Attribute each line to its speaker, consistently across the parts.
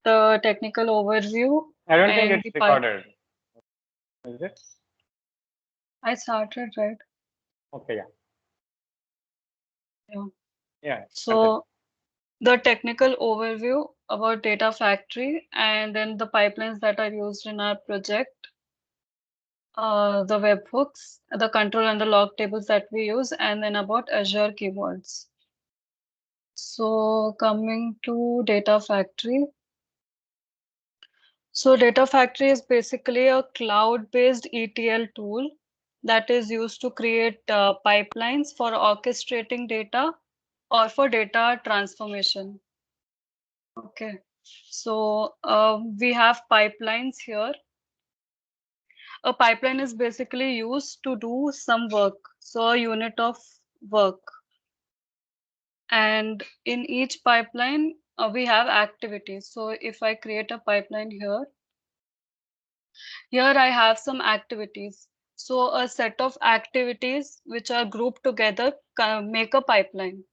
Speaker 1: the technical overview.
Speaker 2: I don't think
Speaker 1: and
Speaker 2: it's recorded. Is it?
Speaker 1: I started, right?
Speaker 2: Okay, yeah.
Speaker 1: Yeah.
Speaker 2: Yeah.
Speaker 1: So the technical overview about Data Factory, and then the pipelines that are used in our project, the webhooks, the control and the log tables that we use, and then about Azure keywords. So coming to Data Factory. So Data Factory is basically a cloud-based ETL tool that is used to create pipelines for orchestrating data or for data transformation. Okay, so we have pipelines here. A pipeline is basically used to do some work, so a unit of work. And in each pipeline, we have activities. So if I create a pipeline here I have some activities. So a set of activities which are grouped together make a pipeline.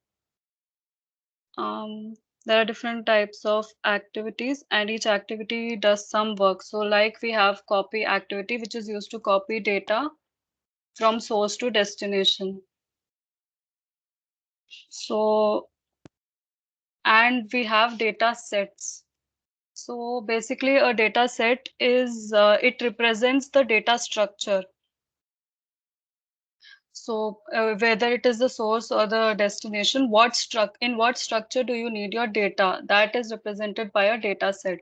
Speaker 1: There are different types of activities and each activity does some work. So like we have copy activity, which is used to copy data from source to destination. So, and we have data sets. So basically a data set is, it represents the data structure. So whether it is the source or the destination, in what structure do you need your data? That is represented by a data set.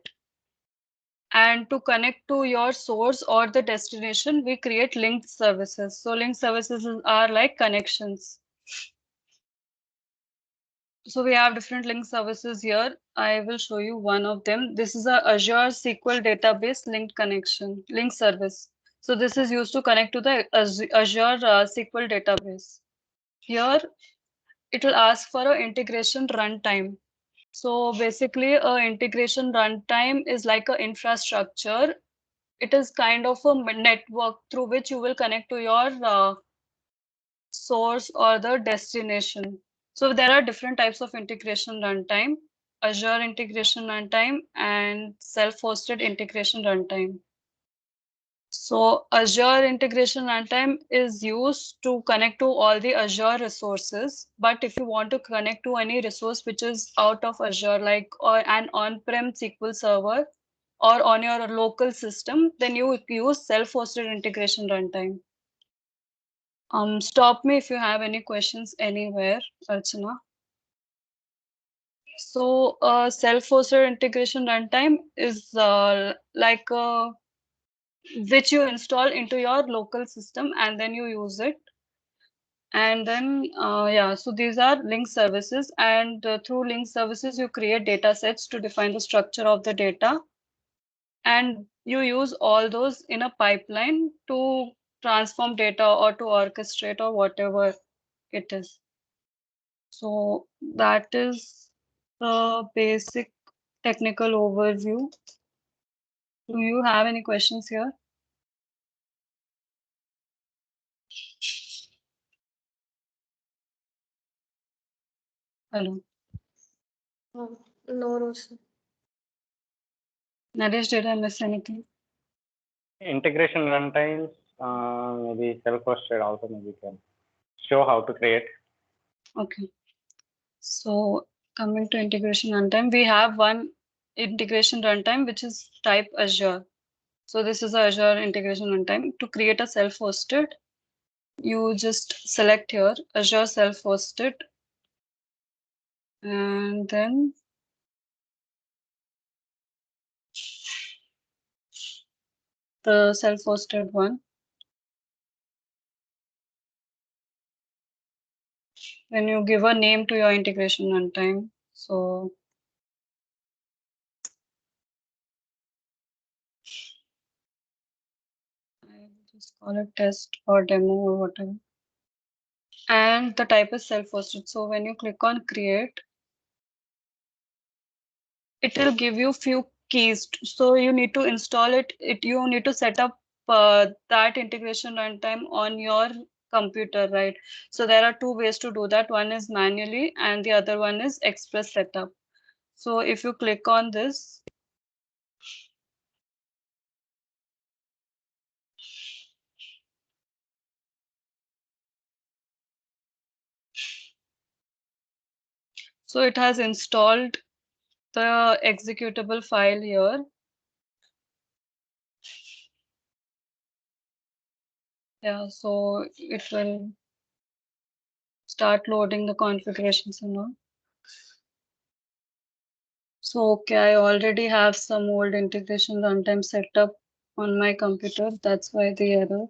Speaker 1: And to connect to your source or the destination, we create linked services. So linked services are like connections. So we have different link services here. I will show you one of them. This is a Azure SQL database linked connection, link service. So this is used to connect to the Azure SQL database. Here, it will ask for an integration runtime. So basically, a integration runtime is like an infrastructure. It is kind of a network through which you will connect to your source or the destination. So there are different types of integration runtime: Azure integration runtime and self-hosted integration runtime. So Azure integration runtime is used to connect to all the Azure resources. But if you want to connect to any resource which is out of Azure, like or an on-prem SQL server or on your local system, then you use self-hosted integration runtime. Stop me if you have any questions anywhere, Archana. So self-hosted integration runtime is like a which you install into your local system and then you use it. And then, yeah, so these are link services, and through link services, you create data sets to define the structure of the data. And you use all those in a pipeline to transform data or to orchestrate or whatever it is. So that is the basic technical overview. Do you have any questions here? Hello.
Speaker 3: No, Roshan.
Speaker 1: Naresh, did I miss anything?
Speaker 2: Integration runtimes, maybe self-hosted also maybe can show how to create.
Speaker 1: Okay. So coming to integration runtime, we have one integration runtime which is type Azure. So this is Azure integration runtime. To create a self-hosted, you just select here Azure self-hosted, and then the self-hosted one. Then you give a name to your integration runtime. So I just call it test or demo or whatever. And the type is self-hosted. So when you click on create, it will give you few keys. So you need to install it. You need to set up that integration runtime on your computer, right? So there are two ways to do that. One is manually and the other one is express setup. So if you click on this, So it has installed the executable file here. Yeah, so it will start loading the configurations and all. So, okay, I already have some old integration runtime set up on my computer. That's why the error.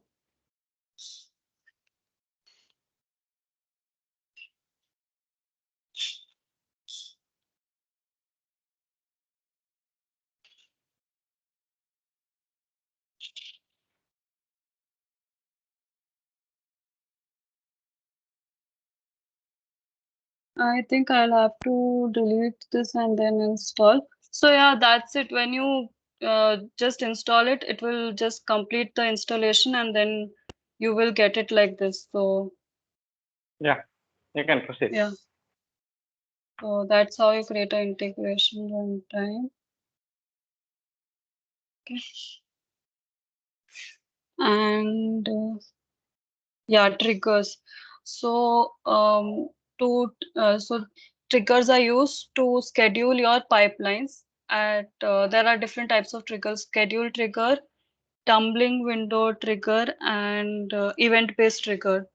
Speaker 1: I think I'll have to delete this and then install. So yeah, that's it. When you just install it, it will just complete the installation and then you will get it like this. So
Speaker 2: Yeah, you can proceed.
Speaker 1: yeah. So that's how you create an integration runtime. Okay. And yeah, triggers. So so triggers are used to schedule your pipelines. There are different types of triggers: schedule trigger, tumbling window trigger, and event-based trigger.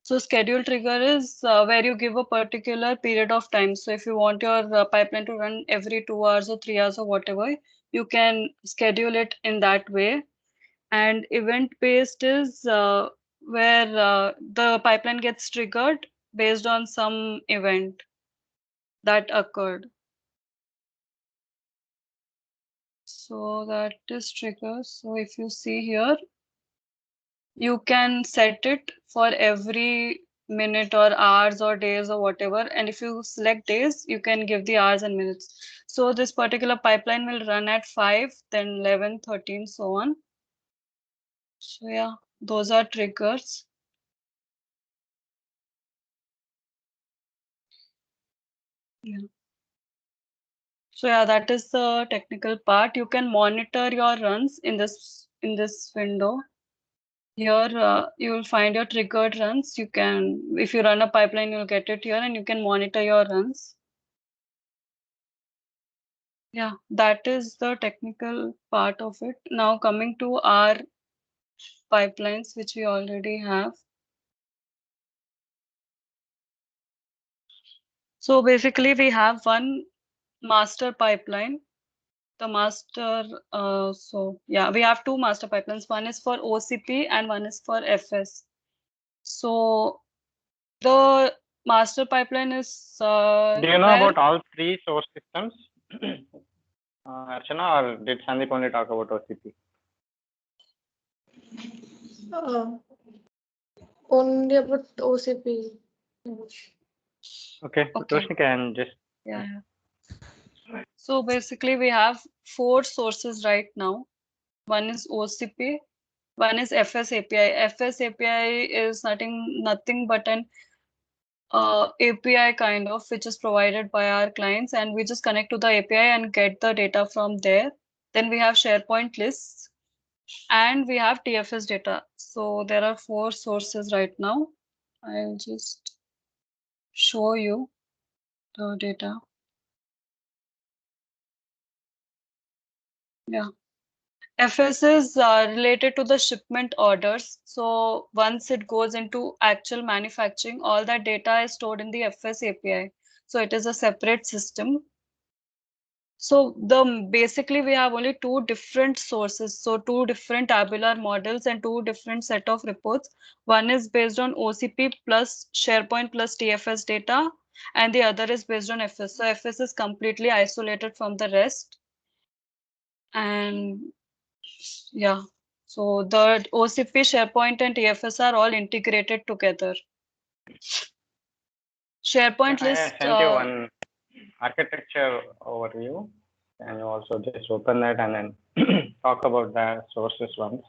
Speaker 1: So schedule trigger is where you give a particular period of time. So if you want your pipeline to run every 2 hours or 3 hours or whatever, you can schedule it in that way. And event based is where the pipeline gets triggered based on some event that occurred. So that is trigger. So if you see here, you can set it for every minute or hours or days or whatever. And if you select days, you can give the hours and minutes. So this particular pipeline will run at 5, then 11, 13, so on. So yeah, those are triggers. Yeah. So yeah, that is the technical part. You can monitor your runs in this window. Here you will find your triggered runs. You can, if you run a pipeline, you'll get it here and you can monitor your runs. Yeah, that is the technical part of it. Now coming to our pipelines, which we already have. So basically we have one master pipeline. The master, so yeah, we have two master pipelines. One is for OCP and one is for FS. So the master pipeline is
Speaker 2: Do you know
Speaker 1: where
Speaker 2: about all three source systems, Archana, or did Sandeep only talk about OCP?
Speaker 3: Only about OCP.
Speaker 2: Okay,
Speaker 1: okay.
Speaker 2: Roshni can just.
Speaker 1: Yeah. So basically we have 4 sources right now. One is OCP, one is FS API. FS API is nothing but an API kind of, which is provided by our clients, and we just connect to the API and get the data from there. Then we have SharePoint lists and we have TFS data. So there are 4 sources right now. I'll just show you the data. Yeah. FS is related to the shipment orders. So once it goes into actual manufacturing, all that data is stored in the FS API. So it is a separate system. So basically we have only 2 different sources. So 2 different tabular models and 2 different set of reports. One is based on OCP plus SharePoint plus TFS data, and the other is based on FS. So FS is completely isolated from the rest. And yeah, so the OCP, SharePoint, and TFS are all integrated together. SharePoint
Speaker 2: I
Speaker 1: list.
Speaker 2: sent you one architecture overview. Can you also just open that and then talk about the sources once?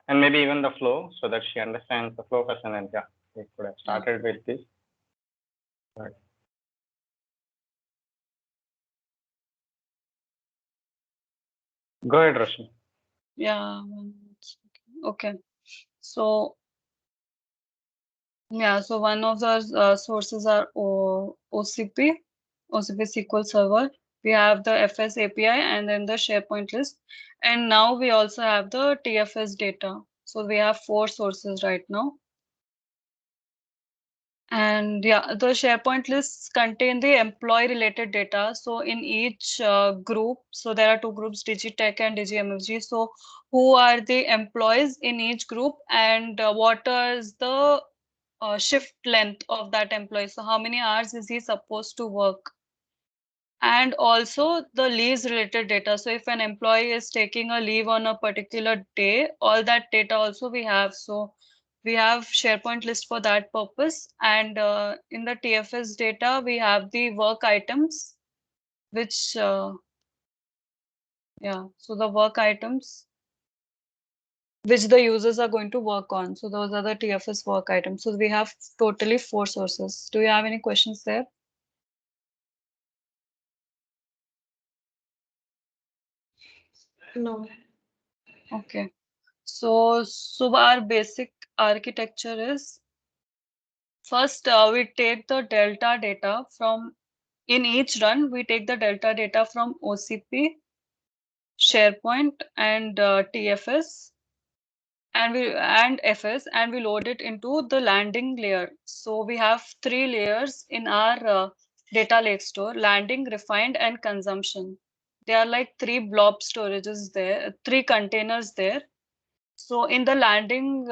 Speaker 2: And maybe even the flow, so that she understands the flow first, and then yeah, we could have started with this. Right. Go ahead, Roshni.
Speaker 1: Yeah. Okay. So yeah, so one of the sources are OCP SQL Server. We have the FS API and then the SharePoint list. And now we also have the TFS data. So we have 4 sources right now. And yeah, the SharePoint lists contain the employee related data. So in each group, so there are 2 groups, Digitech and DigiMFG. So who are the employees in each group and what is the shift length of that employee? So how many hours is he supposed to work? And also the leaves related data. So if an employee is taking a leave on a particular day, all that data also we have. So we have SharePoint list for that purpose. And in the TFS data, we have the work items, which, yeah, so the work items which the users are going to work on. So those are the TFS work items. So we have totally 4 sources. Do you have any questions there?
Speaker 3: No.
Speaker 1: Okay. So our basic architecture is first we take the delta data from in each run, we take the delta data from OCP, SharePoint, and TFS, and FS, and we load it into the landing layer. So we have 3 layers in our data lake store: landing, refined, and consumption. They are like 3 blob storages there, 3 containers there. So in the landing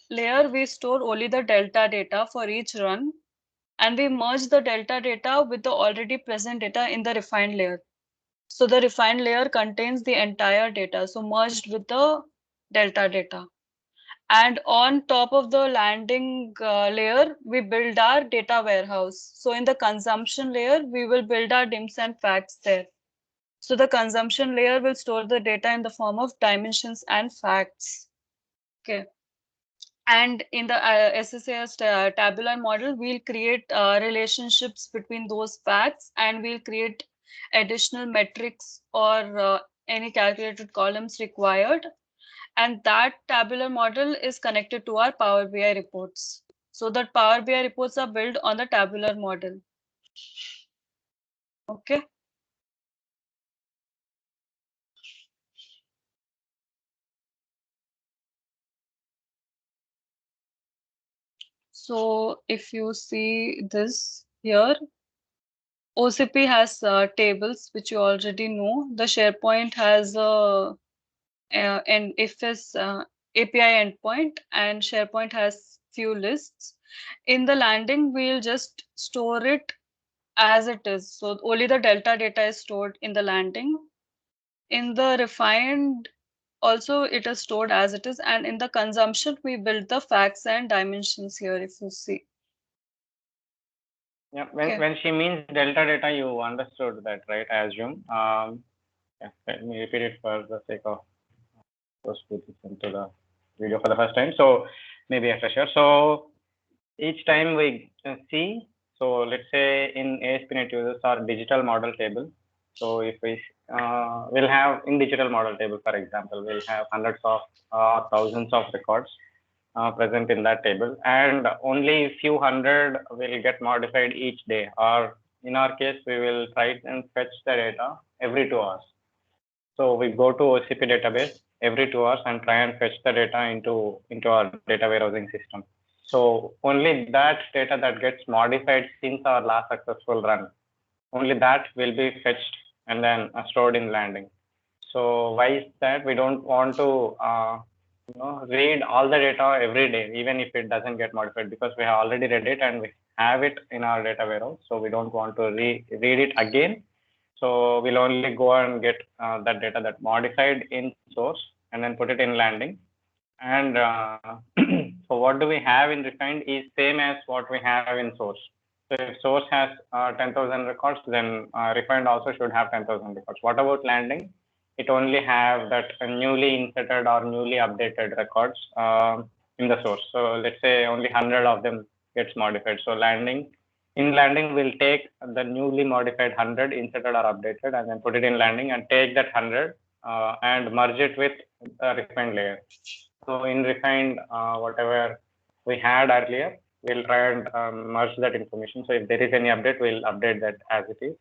Speaker 1: layer, we store only the delta data for each run, and we merge the delta data with the already present data in the refined layer. So the refined layer contains the entire data, so merged with the delta data. And on top of the landing layer, we build our data warehouse. So in the consumption layer, we will build our DIMS and facts there. So the consumption layer will store the data in the form of dimensions and facts. Okay. And in the SSAS tabular model, we'll create relationships between those facts, and we'll create additional metrics or any calculated columns required. And that tabular model is connected to our Power BI reports. So that Power BI reports are built on the tabular model. Okay. So if you see this here, OCP has tables, which you already know. The SharePoint has an IFS API endpoint, and SharePoint has few lists. In the landing, we'll just store it as it is. So only the delta data is stored in the landing. In the refined, also it is stored as it is. And in the consumption, we build the facts and dimensions here, if you see.
Speaker 2: Yeah,
Speaker 1: Okay.
Speaker 2: when she means delta data, you understood that, right? I assume. Yeah, let me repeat it for the sake of those who listen to the video for the first time. So maybe a fresher. So each time we see, so let's say in ASP.NET users our digital model table. So if we will have in digital model table, for example, we'll have hundreds of thousands of records present in that table, and only few hundred will get modified each day, or in our case we will try and fetch the data every 2 hours. So we go to OCP database every 2 hours and try and fetch the data into our data warehousing system. So only that data that gets modified since our last successful run, only that will be fetched and then stored in landing. So why is that? We don't want to read all the data every day, even if it doesn't get modified, because we have already read it and we have it in our data warehouse. So we don't want to read it again. So we'll only go and get that data that modified in source and then put it in landing. And so what do we have in refined is same as what we have in source. So if source has 10,000 records, then refined also should have 10,000 records. What about landing? It only have that newly inserted or newly updated records in the source. So let's say only 100 of them gets modified. So in landing, we'll take the newly modified 100 inserted or updated and then put it in landing and take that 100 and merge it with the refined layer. So in refined, whatever we had earlier, we'll try and merge that information. So if there is any update, we'll update that as it is.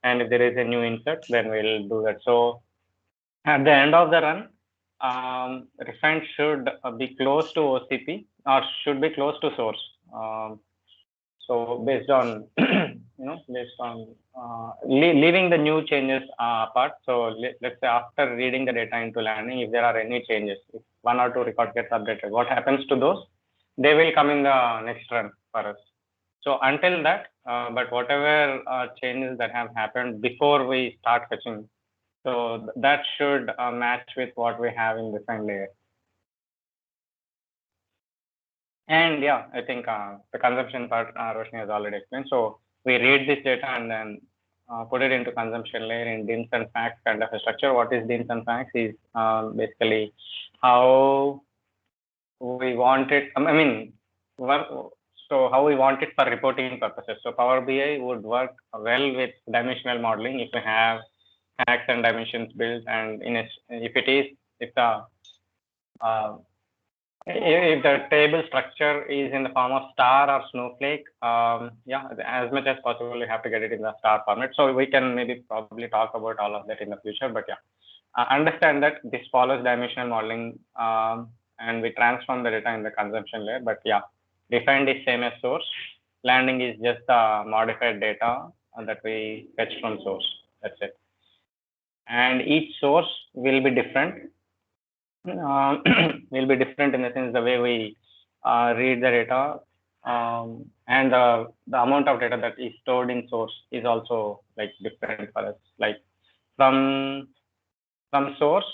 Speaker 2: And if there is a new insert, then we'll do that. So at the end of the run, refined should be close to OCP or should be close to source. So based on based on leaving the new changes apart. So let's say after reading the data into landing, if there are any changes, if 1 or 2 records gets updated, what happens to those? They will come in the next run for us. So until that, but whatever changes that have happened before we start fetching, so that should match with what we have in refined layer. And yeah, I think the consumption part Roshni has already explained. So we read this data and then put it into consumption layer in DINS and facts kind of a structure. What is DINS and facts is basically how we want it. I mean, so how we want it for reporting purposes. So Power BI would work well with dimensional modeling if we have facts and dimensions built, and if the table structure is in the form of star or snowflake, yeah, as much as possible, we have to get it in the star format. So we can maybe probably talk about all of that in the future, but yeah, understand that this follows dimensional modeling, and we transform the data in the consumption layer. But yeah, defined is same as source. Landing is just the modified data that we fetch from source. That's it. And each source will be different. Will be different in the sense the way we read the data, and the amount of data that is stored in source is also like different for us. Like from source,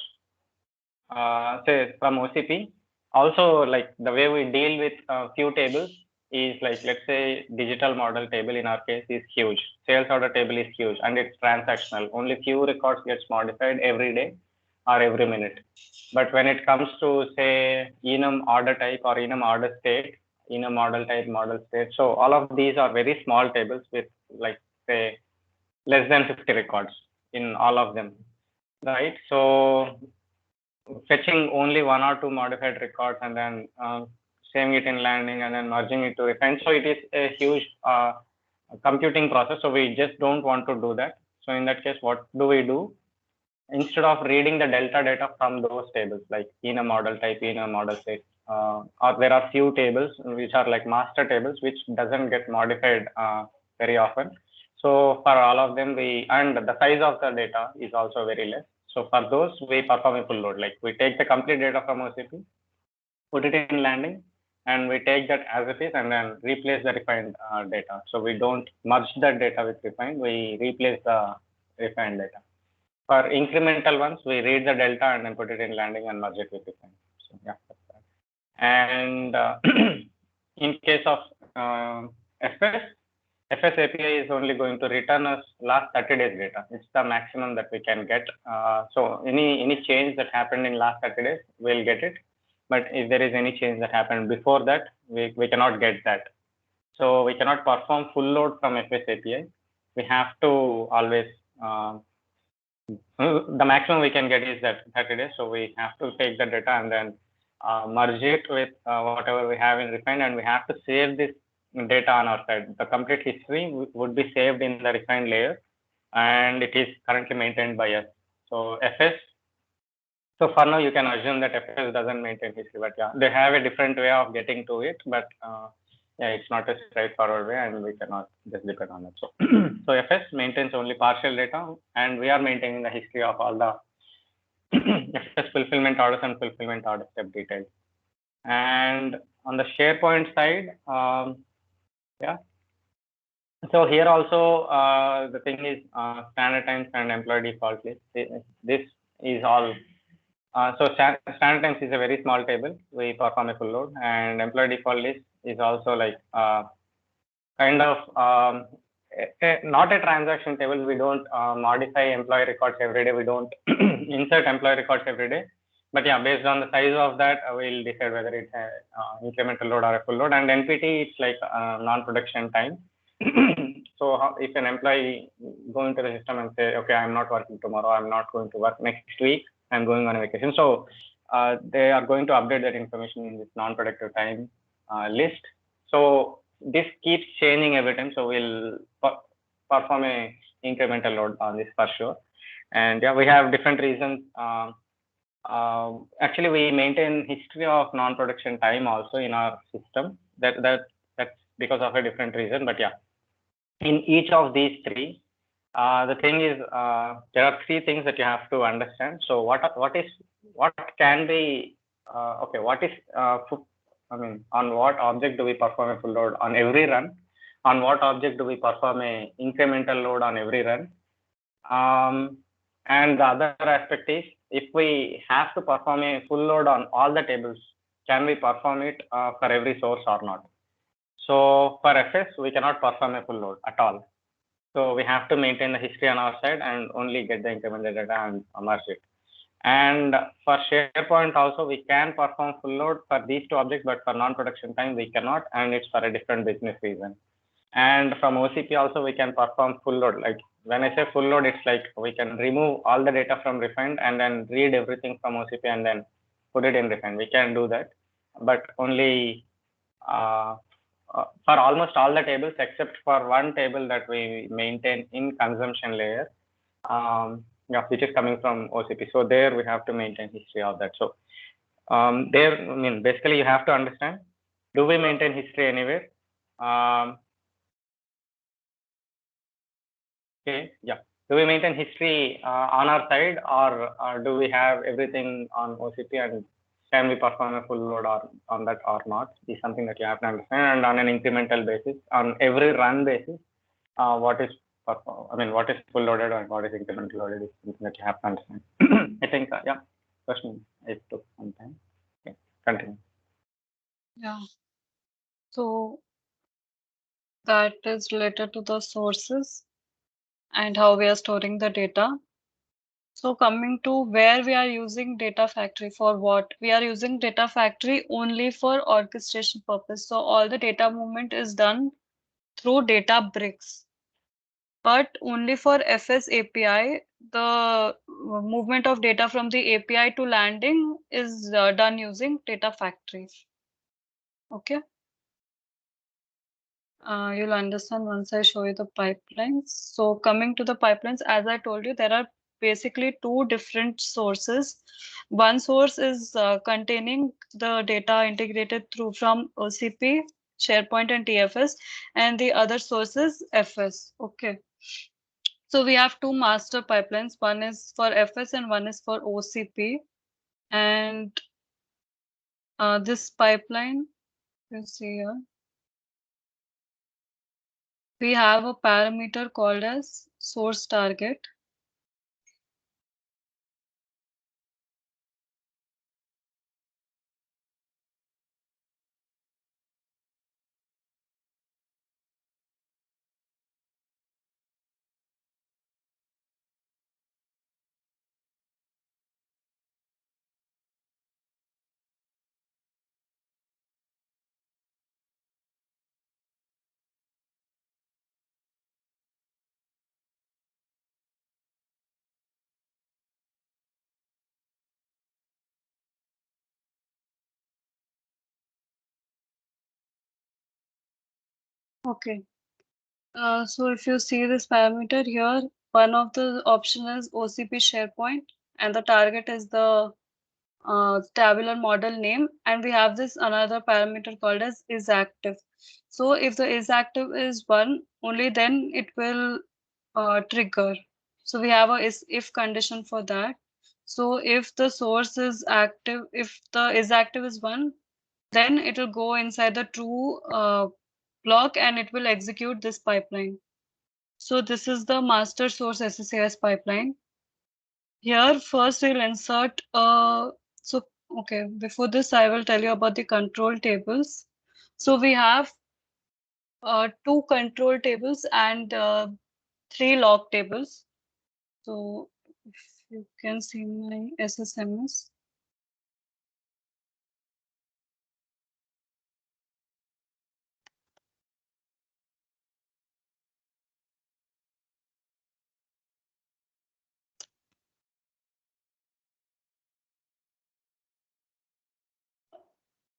Speaker 2: say from OCP, also like the way we deal with few tables is like, let's say digital model table in our case is huge. Sales order table is huge and it's transactional. Only few records gets modified every day or every minute. But when it comes to say enum order type or enum order state, enum model type, model state, so all of these are very small tables with like say less than 50 records in all of them, right? So fetching only 1 or 2 modified records and then saving it in landing and then merging it to refine. So it is a huge computing process. So we just don't want to do that. So in that case, what do we do? Instead of reading the delta data from those tables, like in a model type, in a model state, or there are few tables which are like master tables, which doesn't get modified very often. So for all of them, and the size of the data is also very less. So for those, we perform a full load. Like we take the complete data from OCP, put it in landing, and we take that as it is and then replace the refined data. So we don't merge that data with refined, we replace the refined data. For incremental ones, we read the delta and then put it in landing and merge it with refined. So yeah, that's that. And in case of FS API is only going to return us last 30 days data. It's the maximum that we can get. So any change that happened in last 30 days, we'll get it. But if there is any change that happened before that, we cannot get that. So we cannot perform full load from FS API. We have to always, the maximum we can get is that 30 days. So we have to take the data and then merge it with whatever we have in refined, and we have to save this data on our side. The complete history would be saved in the refined layer, and it is currently maintained by us. So FS, so for now you can assume that FS doesn't maintain history, but yeah, they have a different way of getting to it, but yeah, it's not a straightforward way and we cannot just depend on it. So, so FS maintains only partial data, and we are maintaining the history of all the FS fulfillment orders and fulfillment order step details. And on the SharePoint side, yeah. So here also the thing is standard times and employee default list. This is all. So standard times is a very small table. We perform a full load, and employee default list is also like kind of not a transaction table. We don't modify employee records every day. We don't insert employee records every day. But yeah, based on the size of that, we'll decide whether it's an incremental load or a full load. And NPT, it's like non-production time. So if an employee go into the system and say, okay, I'm not working tomorrow, I'm not going to work next week, I'm going on a vacation. So they are going to update that information in this non-productive time list. So this keeps changing every time. So we'll perform a incremental load on this for sure. And yeah, we have different reasons. Actually, we maintain history of non-production time also in our system. That's because of a different reason. But yeah, in each of these three, the thing is, there are three things that you have to understand. So what can be okay? What is I mean, on what object do we perform a full load on every run? On what object do we perform a incremental load on every run? And the other aspect is, if we have to perform a full load on all the tables, can we perform it for every source or not? So for FS, we cannot perform a full load at all. So we have to maintain the history on our side and only get the incremental data and merge it. And for SharePoint also, we can perform full load for these two objects, but for non-production time, we cannot, and it's for a different business reason. And from OCP also, we can perform full load. Like when I say full load, it's like we can remove all the data from refined and then read everything from OCP and then put it in refined. We can do that, but only for almost all the tables except for one table that we maintain in consumption layer, yeah, which is coming from OCP. So there we have to maintain history of that. So there, I mean, basically you have to understand, do we maintain history anywhere? Okay, yeah. Do we maintain history on our side, or do we have everything on OCP, and can we perform a full load on that or not? Is something that you have to understand. And on an incremental basis, on every run basis, what is what is full loaded and what is incremental loaded is something that you have to understand. I think, yeah, question, it took some time. Okay, continue.
Speaker 1: Yeah. So that is related to the sources and how we are storing the data. So coming to where we are using Data Factory for what? We are using Data Factory only for orchestration purpose. So all the data movement is done through Databricks. But only for FS API, the movement of data from the API to landing is done using Data Factory. Okay. You'll understand once I show you the pipelines. So coming to the pipelines, as I told you, there are basically two different sources. One source is containing the data integrated through from OCP, SharePoint and TFS, and the other source is FS. Okay. So we have two master pipelines. One is for FS and one is for OCP. And this pipeline, you see here, we have a parameter called as source target. Okay. So if you see this parameter here, one of the option is OCP SharePoint, and the target is the tabular model name, and we have this another parameter called as is active. So if the is active is one, only then it will trigger. So we have a if condition for that. So if the source is active, if the is active is one, then it will go inside the true block and it will execute this pipeline. So this is the master source SSAS pipeline. Here first we'll insert okay, before this I will tell you about the control tables. So we have two control tables and three log tables. So if you can see my SSMS.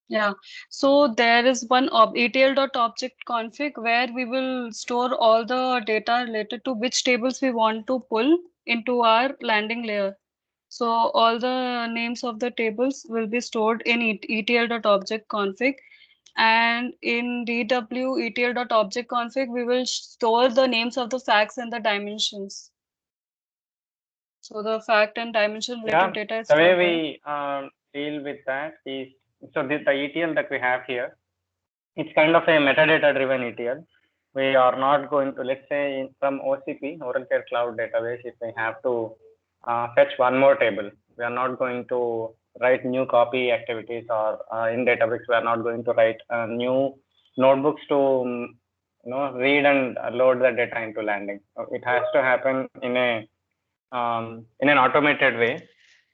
Speaker 1: Yeah. So there is one etl.object config where we will store all the data related to which tables we want to pull into our landing layer. So all the names of the tables will be stored in etl.object config. And in DW etl.object config, we will store the names of the facts and the dimensions. So the fact and dimension related data is
Speaker 2: The way
Speaker 1: stored there.
Speaker 2: we deal with that is, so the ETL that we have here, it's kind of a metadata driven ETL. We are not going to, let's say from OCP, Oral Care Cloud Database, if we have to fetch one more table, we are not going to write new copy activities, or in Databricks, we are not going to write new notebooks to read and load the data into landing. It has to happen in an automated way.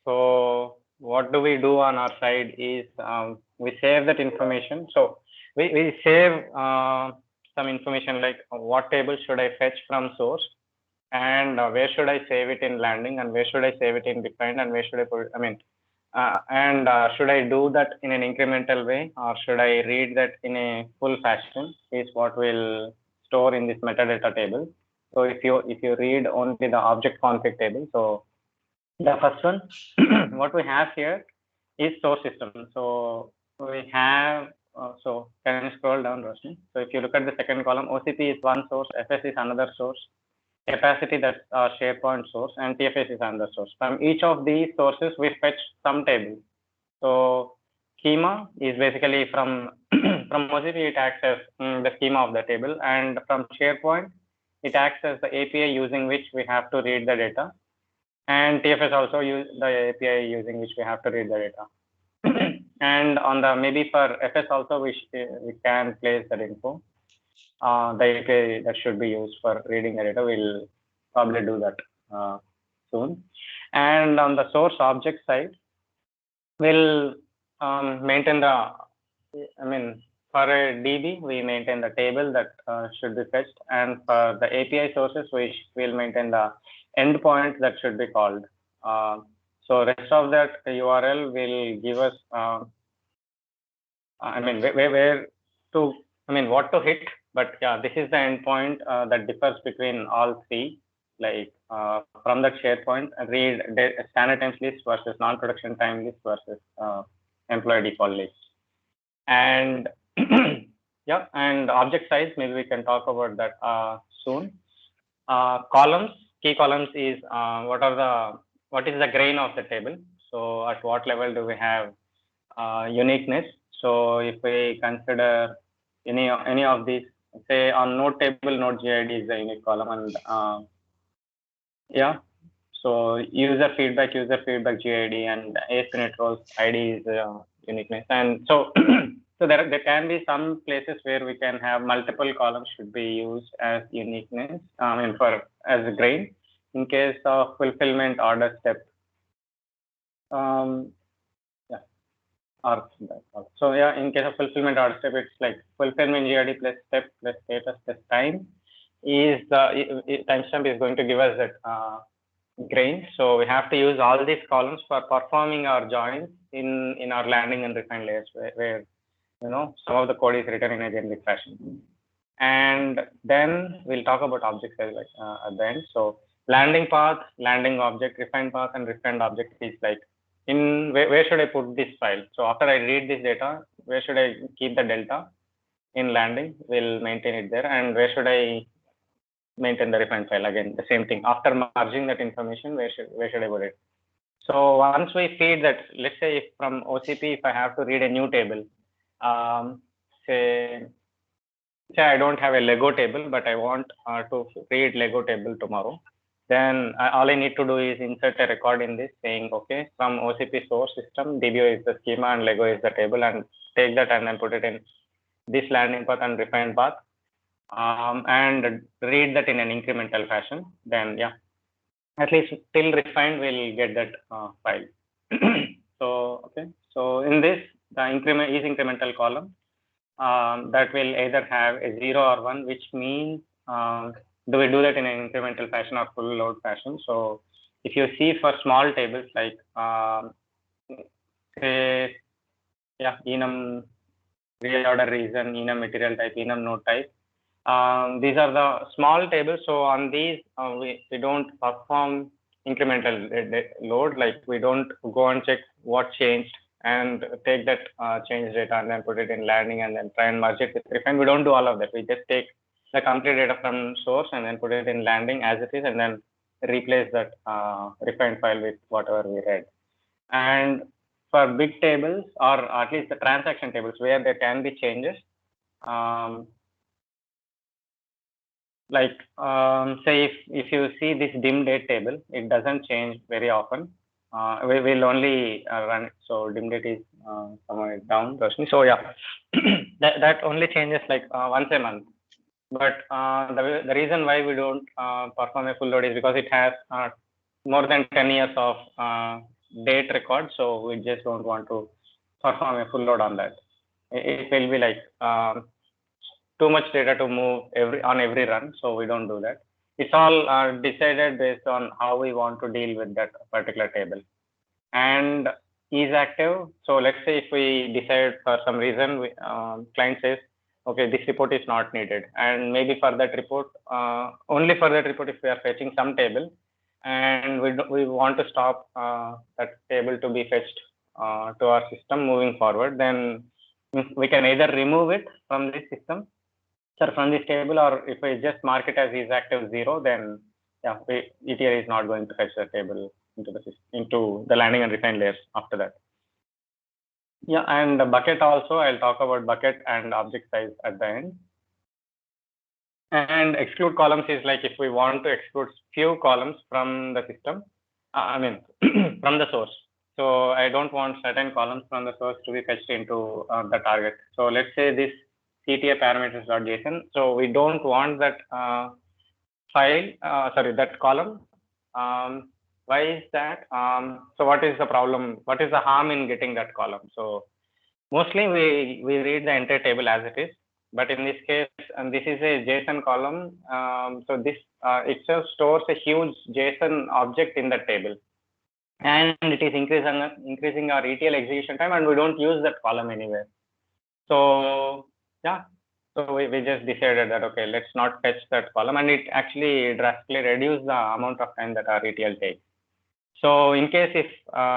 Speaker 2: So what do we do on our side is we save that information. So we save some information like what table should I fetch from source, and where should I save it in landing, and where should I save it in defined, and where should I put it, and should I do that in an incremental way, or should I read that in a full fashion, is what we'll store in this metadata table. So if you read only the object config table, so the first one, what we have here is source system. So we have, so can you scroll down, Roshni? So if you look at the second column, OCP is one source, FS is another source, capacity, that's SharePoint source, and TFS is another source. From each of these sources, we fetch some table. So schema is basically from from OCP, it acts as the schema of the table, and from SharePoint, it acts as the API using which we have to read the data. And TFS also use the API using which we have to read the data. And on the, maybe for FS also, we can place that info. The API that should be used for reading the data, we'll probably do that soon. And on the source object side, we'll maintain the, for a DB, we maintain the table that should be fetched, and for the API sources, we will maintain the endpoint that should be called. So rest of that URL will give us, where to, what to hit. But yeah, this is the endpoint that differs between all three. Like from that SharePoint, read standard times list versus non-production time list versus employee default list. And yeah, and object size, maybe we can talk about that soon. Columns, key columns is what is the grain of the table. So at what level do we have uniqueness? So if we consider any of these, say on node table, node GID is the unique column, and yeah, so user feedback GID, and ASP.NET Roles ID is uniqueness. And so so there can be some places where we can have multiple columns should be used as uniqueness, for as a grain in case of fulfillment order step. Yeah, or so yeah, in case of fulfillment order step, it's like fulfillment GID plus step plus status plus time is timestamp is going to give us that grain. So we have to use all these columns for performing our joins in our landing and refine layers, where some of the code is written in a generic fashion. And then we'll talk about object size at the end. So landing path, landing object, refined path, and refined object is like in where should I put this file? So after I read this data, where should I keep the delta in landing? We'll maintain it there. And where should I maintain the refined file? Again, the same thing. After merging that information, where should I put it? So once we feed that, let's say if from OCP, if I have to read a new table, say I don't have a Lego table, but I want to read Lego table tomorrow. Then all I need to do is insert a record in this saying, okay, from OCP source system, DBO is the schema and Lego is the table, and take that and then put it in this landing path and refined path, and read that in an incremental fashion. Then yeah, at least till refined, we'll get that file. So okay, so in this, the incremental column that will either have a 0 or 1, which means do we do that in an incremental fashion or full load fashion? So if you see for small tables like say yeah, enum real order reason, enum material type, enum node type. These are the small tables. So on these, we don't perform incremental load. Like we don't go and check what changed and take that change data and then put it in landing and then try and merge it with refine. We don't do all of that. We just take the complete data from source and then put it in landing as it is and then replace that refined file with whatever we read. And for big tables or at least the transaction tables where there can be changes, like say if you see this dim date table, it doesn't change very often. We will only run it. So dim date is somewhere down, Roshni. So yeah, that only changes like once a month. But the reason why we don't perform a full load is because it has more than 10 years of date record. So we just don't want to perform a full load on that. It will be like too much data to move on every run, so we don't do that. It's all decided based on how we want to deal with that particular table. And is active. So let's say if we decide for some reason, client says, okay, this report is not needed, and maybe for that report, only for that report, if we are fetching some table, and we want to stop that table to be fetched to our system moving forward, then we can either remove it from this system, from this table, or if we just mark it as is active 0, then yeah, ETL is not going to fetch the table into the system, into the landing and refine layers after that. Yeah, and the bucket also, I'll talk about bucket and object size at the end. And exclude columns is like if we want to exclude few columns from the system, I mean from the source. So I don't want certain columns from the source to be fetched into the target. So let's say this CTA parameters.json. So we don't want that that column. Why is that? So what is the problem? What is the harm in getting that column? So mostly we read the entire table as it is, but in this case, and this is a JSON column. So this itself stores a huge JSON object in that table, and it is increasing our ETL execution time, and we don't use that column anywhere. So yeah, so we just decided that okay, let's not fetch that column, and it actually drastically reduces the amount of time that our ETL takes. So in case if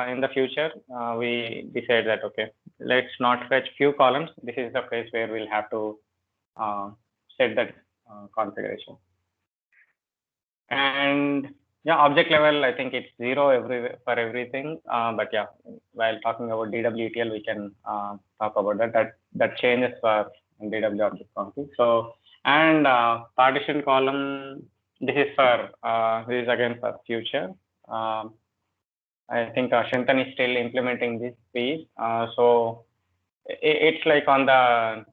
Speaker 2: in the future we decide that okay, let's not fetch few columns, this is the place where we'll have to set that configuration. And yeah, object level, I think it's 0 for everything. But yeah, while talking about DWETL, we can talk about that changes for DW object config. So and partition column, this is again for future. I think Shintan is still implementing this piece. So it's like on the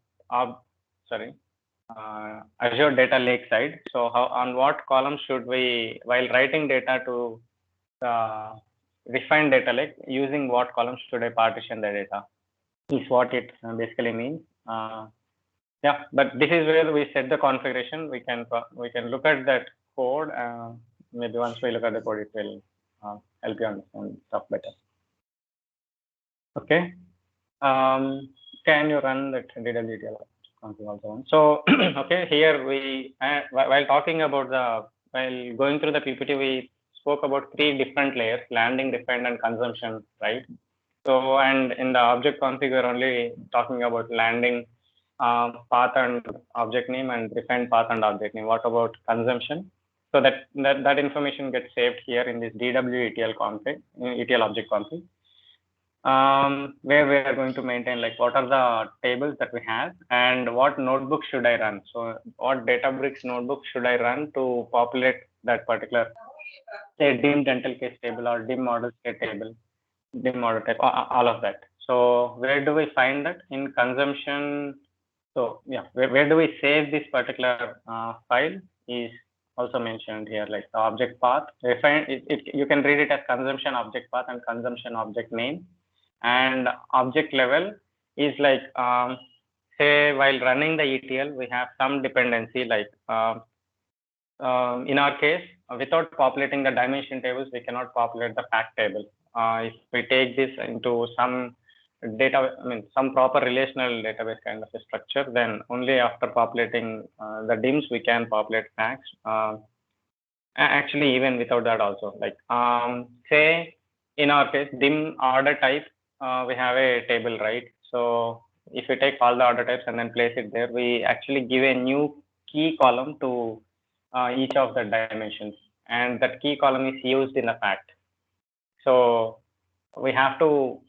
Speaker 2: Azure Data Lake side. So on what column should we, while writing data to refine data lake, using what column should I partition the data? Is what it basically means. Yeah, but this is where we set the configuration. We can look at that code. Maybe once we look at the code, it will help you understand stuff better. Okay. Can you run that DWETL config also? So okay, here we while talking about while going through the PPT, we spoke about 3 different layers: landing, refined, and consumption, right? So and in the object config, we're only talking about landing path and object name, and refined path and object name. What about consumption? So that information gets saved here in this DWETL config, ETL object config, where we are going to maintain like what are the tables that we have and what notebook should I run. So what Databricks notebook should I run to populate that particular, say, dim dental case table or dim model state table, dim model type, all of that. So where do we find that? In consumption. So yeah, where do we save this particular file is also mentioned here, like the object path. You can read it as consumption object path and consumption object name. And object level is like, say, while running the ETL, we have some dependency, like in our case, without populating the dimension tables, we cannot populate the fact table. If we take this into some data, I mean, some proper relational database kind of a structure, then only after populating the DIMs we can populate facts. Actually, even without that also, like say in our case, DIM order type, we have a table, right? So if we take all the order types and then place it there, we actually give a new key column to each of the dimensions, and that key column is used in the fact. So we have to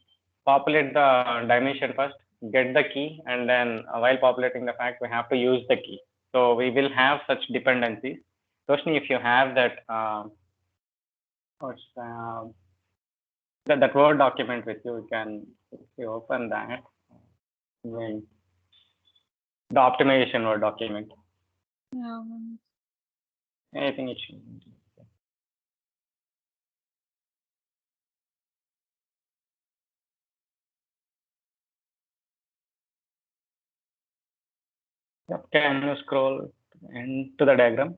Speaker 2: populate the dimension first, get the key, and then while populating the fact, we have to use the key. So we will have such dependencies. Roshni, if you have that, that Word document with you, you can, if you open that, the optimization Word document.
Speaker 1: Yeah.
Speaker 2: I think it should. Yep. Can you scroll into the diagram?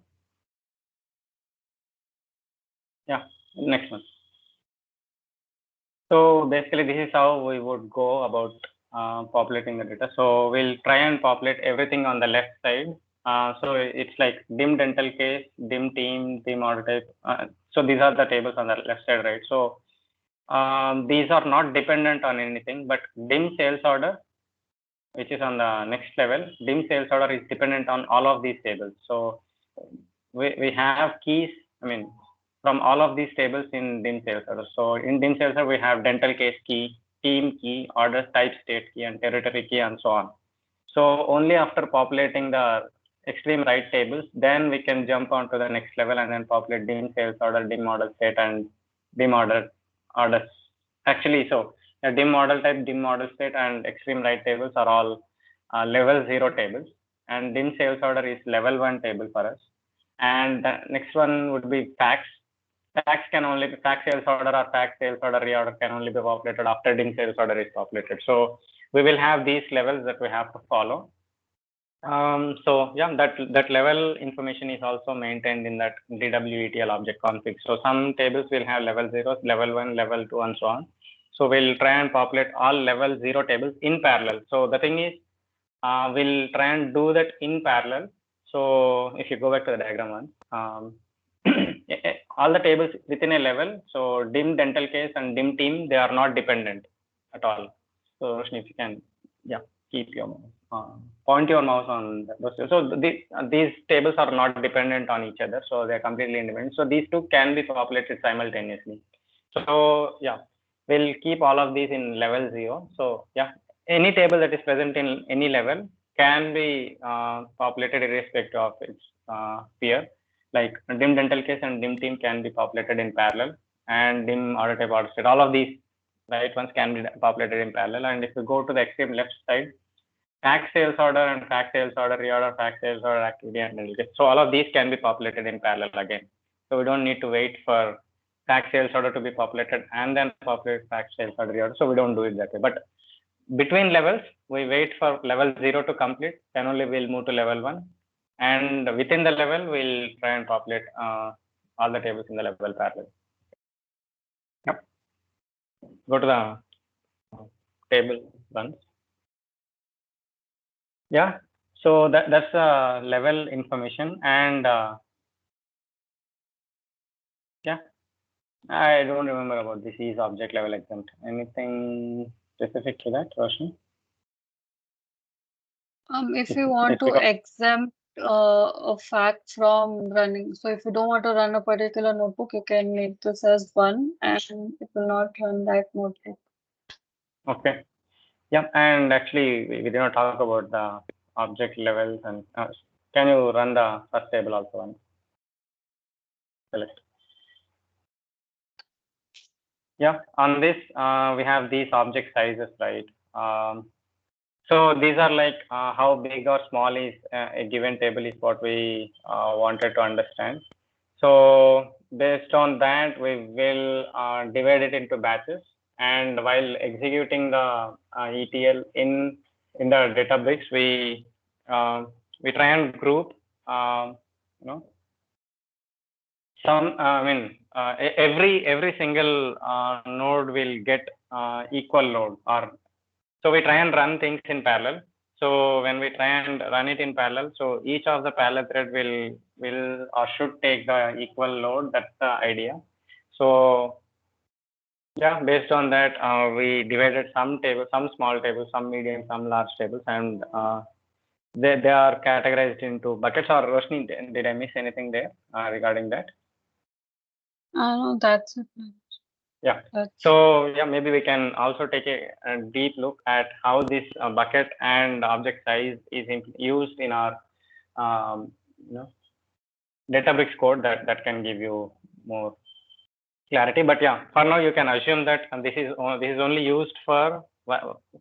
Speaker 2: Yeah, next one. So basically, this is how we would go about populating the data. So we'll try and populate everything on the left side. So it's like DIM dental case, DIM team, DIM order type. So these are the tables on the left side, right? So these are not dependent on anything, but DIM sales order, which is on the next level, DIM sales order is dependent on all of these tables. So we have keys, I mean, from all of these tables in DIM sales order. So in DIM sales order, we have dental case key, team key, order type state key, and territory key, and so on. So only after populating the extreme right tables, then we can jump on to the next level and then populate DIM sales order, DIM model state, and DIM order orders. Actually, so the DIM model type, DIM model state, and extreme right tables are all level 0 tables, and DIM sales order is level 1 table for us. And the next one would be facts. Facts can only be fact sales order or fact sales order reorder can only be populated after DIM sales order is populated. So we will have these levels that we have to follow. So yeah, that level information is also maintained in that DWETL object config. So some tables will have level 0, level 1, level 2, and so on. So we'll try and populate all level 0 tables in parallel. So the thing is, we'll try and do that in parallel. So if you go back to the diagram one, all the tables within a level, so DIM dental case and DIM team, they are not dependent at all. So Roshni, if you can, yeah, keep your point your mouse on those. So these tables are not dependent on each other, so they're completely independent. So these two can be populated simultaneously. So yeah, we'll keep all of these in level 0. So yeah, any table that is present in any level can be populated irrespective of its peer. Like DIM dental case and DIM team can be populated in parallel, and DIM order type order state. All of these right ones can be populated in parallel. And if you go to the extreme left side, fact sales order and fact sales order reorder, fact sales order activity, and dental case. So all of these can be populated in parallel again. So we don't need to wait for fact sales order to be populated and then populate fact sales order reorder. So we don't do it that way. But between levels, we wait for level 0 to complete, then only we'll move to level 1. And within the level, we'll try and populate all the tables in the level parallel. Yep. Go to the table once. Yeah. So that's level information, and yeah, I don't remember about this is object level exempt. Anything specific to that, Roshni?
Speaker 1: If you want to exempt a fact from running, so if you don't want to run a particular notebook, you can make this as 1 and it will not run that notebook.
Speaker 2: Okay. Yeah, and actually we did not talk about the object levels, and can you run the first table also once? Select. Yeah, on this we have these object sizes, right? So these are like how big or small is a given table is what we wanted to understand. So based on that, we will divide it into batches, and while executing the ETL in the Databricks, we try and group some. I mean, every single node will get equal load, or So we try and run things in parallel. So when we try and run it in parallel, so each of the parallel thread will or should take the equal load. That's the idea. So yeah, based on that, we divided some tables, some small tables, some medium, some large tables, and they are categorized into buckets. Or Roshni, did I miss anything there regarding that?
Speaker 1: No, that's it.
Speaker 2: Yeah.
Speaker 1: That's
Speaker 2: So yeah, maybe we can also take a deep look at how this bucket and object size is used in our you know, Databricks code. That can give you more clarity. But yeah, for now you can assume that this is only used for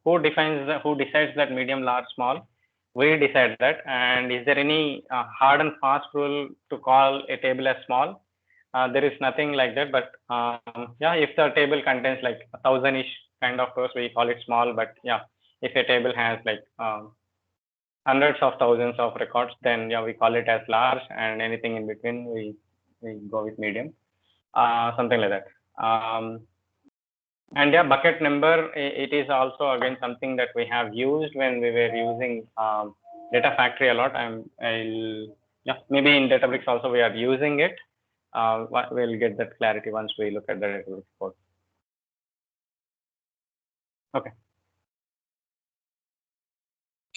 Speaker 2: who decides that medium, large, small. We decide that. And is there any hard and fast rule to call a table as small? There is nothing like that. But yeah, if the table contains like 1,000-ish kind of rows, we call it small. But yeah, if a table has like hundreds of thousands of records, then yeah, we call it as large. And anything in between, we go with medium. Something like that. And yeah, bucket number, it is also again something that we have used when we were using Data Factory a lot. Yeah, maybe in Databricks also we are using it. We'll get that clarity once we look at the Databricks code. Okay.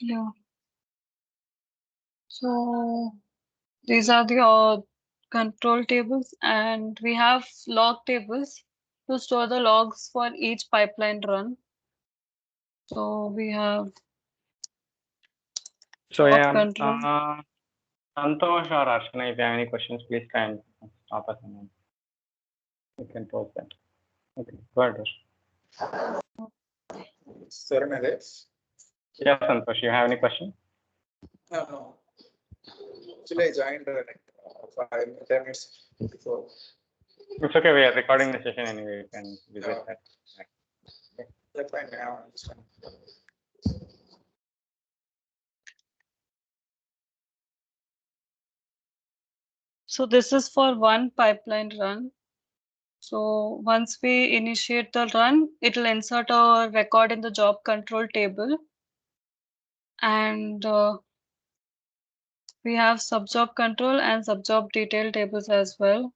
Speaker 1: yeah. So these are the control tables, and we have log tables to store the logs for each pipeline run. So we have
Speaker 2: So
Speaker 1: log
Speaker 2: yeah,
Speaker 1: control.
Speaker 2: Santosh or Archana, if you have any questions, please try and stop us and you can post that. Okay, go ahead, Rosh.
Speaker 4: Sorry, Naresh.
Speaker 2: Yeah, Santosh, you have any question?
Speaker 4: No. Actually, I joined like 5-10 minutes before.
Speaker 2: It's okay, we are recording the session anyway. You can visit that.
Speaker 4: That's fine. I understand.
Speaker 1: So this is for one pipeline run. So once we initiate the run, it will insert a record in the job control table. And we have subjob control and subjob detail tables as well.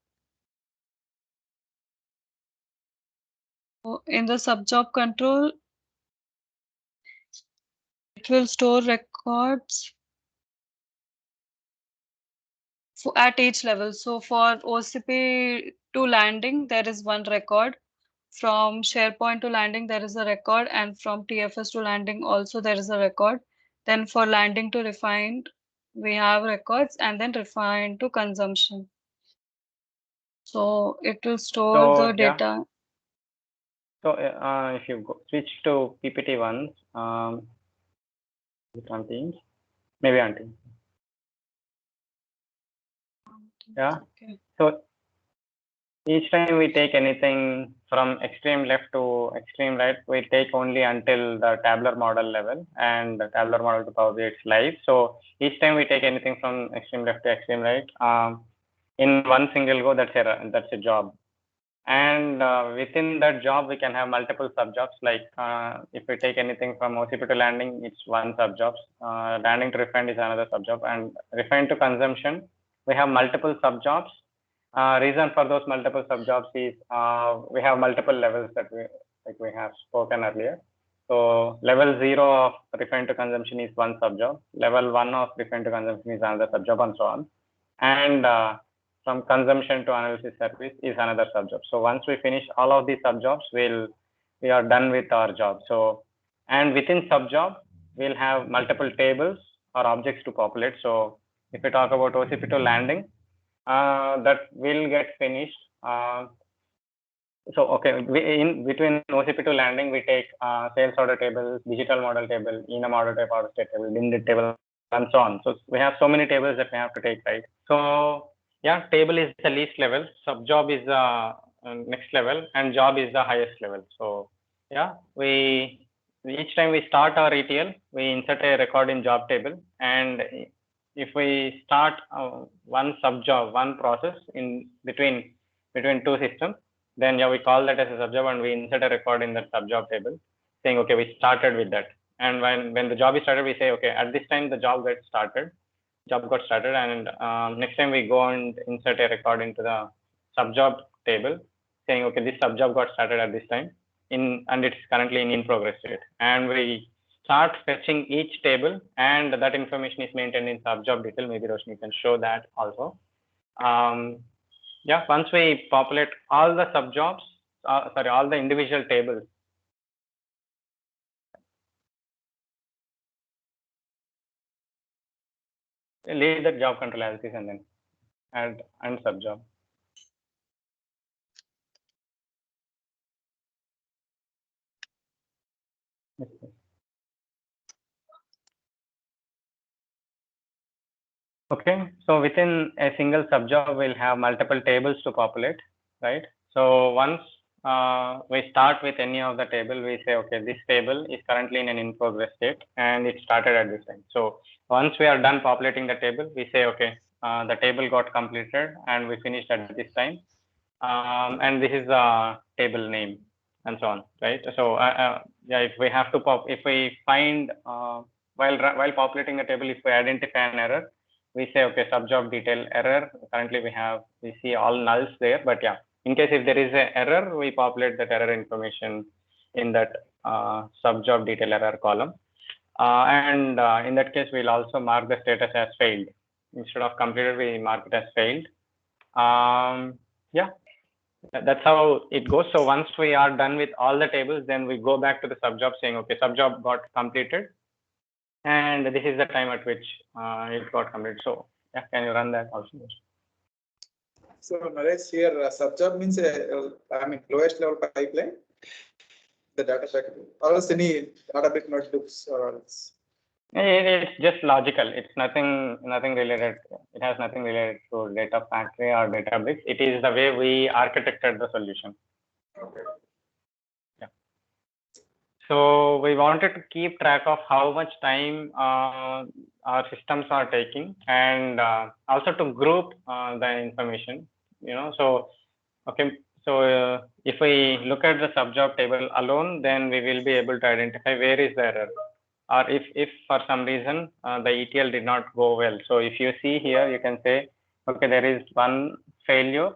Speaker 1: So in the subjob control, it will store records at each level. So for OCP to landing, there is one record. From SharePoint to landing, there is a record. And from TFS to landing, also there is a record. Then for landing to refined, we have records, and then refined to consumption. So it will store the data.
Speaker 2: So if you switch to PPT once, on Teams, maybe on Teams. Yeah.
Speaker 1: Okay.
Speaker 2: So each time we take anything from extreme left to extreme right, we take only until the tabular model level, and the tabular model to Power BI it's live. So each time we take anything from extreme left to extreme right, in one single go, that's a job. And within that job, we can have multiple subjobs. Like if we take anything from OCP to landing, it's one subjob. Landing to refined is another subjob, and refined to consumption, we have multiple subjobs. Reason for those multiple subjobs is we have multiple levels that we have spoken earlier. So level 0 of refined to consumption is one subjob. Level 1 of refined to consumption is another subjob, and so on. And from consumption to analysis service is another subjob. So once we finish all of these subjobs, we are done with our job. So, and within subjob, we'll have multiple tables or objects to populate. So if we talk about OCP to landing, that will get finished. So okay, in between OCP to landing, we take sales order table, digital model table, ENA order type order state table, bin table, and so on. So we have so many tables that we have to take, right? So yeah, table is the least level, subjob is the next level, and job is the highest level. So yeah, each time we start our ETL, we insert a record in job table, and if we start one subjob, one process in between two systems, then yeah, we call that as a subjob, and we insert a record in that subjob table. saying, okay, we started with that. And when the job is started, we say, okay, at this time the job got started, and next time we go and insert a record into the subjob table, saying, okay, this subjob got started at this time, and it's currently in progress state. And we start fetching each table, and that information is maintained in subjob detail. Maybe Roshni can show that also. Yeah, once we populate all the subjobs, all the individual tables. Leave the job control as it is and then add and subjob. Okay, so within a single subjob, we'll have multiple tables to populate, right? So once we start with any of the table, we say, okay, this table is currently in an in progress state and it started at this time. So once we are done populating the table, we say, okay, the table got completed and we finished at this time. And this is the table name and so on, right? So yeah, if we have to if we find while populating the table, if we identify an error, we say, okay, subjob detail error. Currently we see all nulls there, but yeah, in case if there is an error, we populate that error information in that subjob detail error column. And in that case, we'll also mark the status as failed. Instead of completed, we mark it as failed. Yeah, that's how it goes. So once we are done with all the tables, then we go back to the subjob saying, okay, subjob got completed. And this is the time at which it got completed. So yeah, can you run that also?
Speaker 4: So Naresh, here subjob means I mean lowest level pipeline, the data packet, or else any database notebooks or else.
Speaker 2: It's just logical. It's nothing related. It has nothing related to data factory or Databricks. It is the way we architected the solution.
Speaker 4: Okay.
Speaker 2: Yeah. So we wanted to keep track of how much time our systems are taking, and also to group the information. You know, so okay. So if we look at the subjob table alone, then we will be able to identify where is the error. Or if for some reason the ETL did not go well. So if you see here, you can say, okay, there is one failure,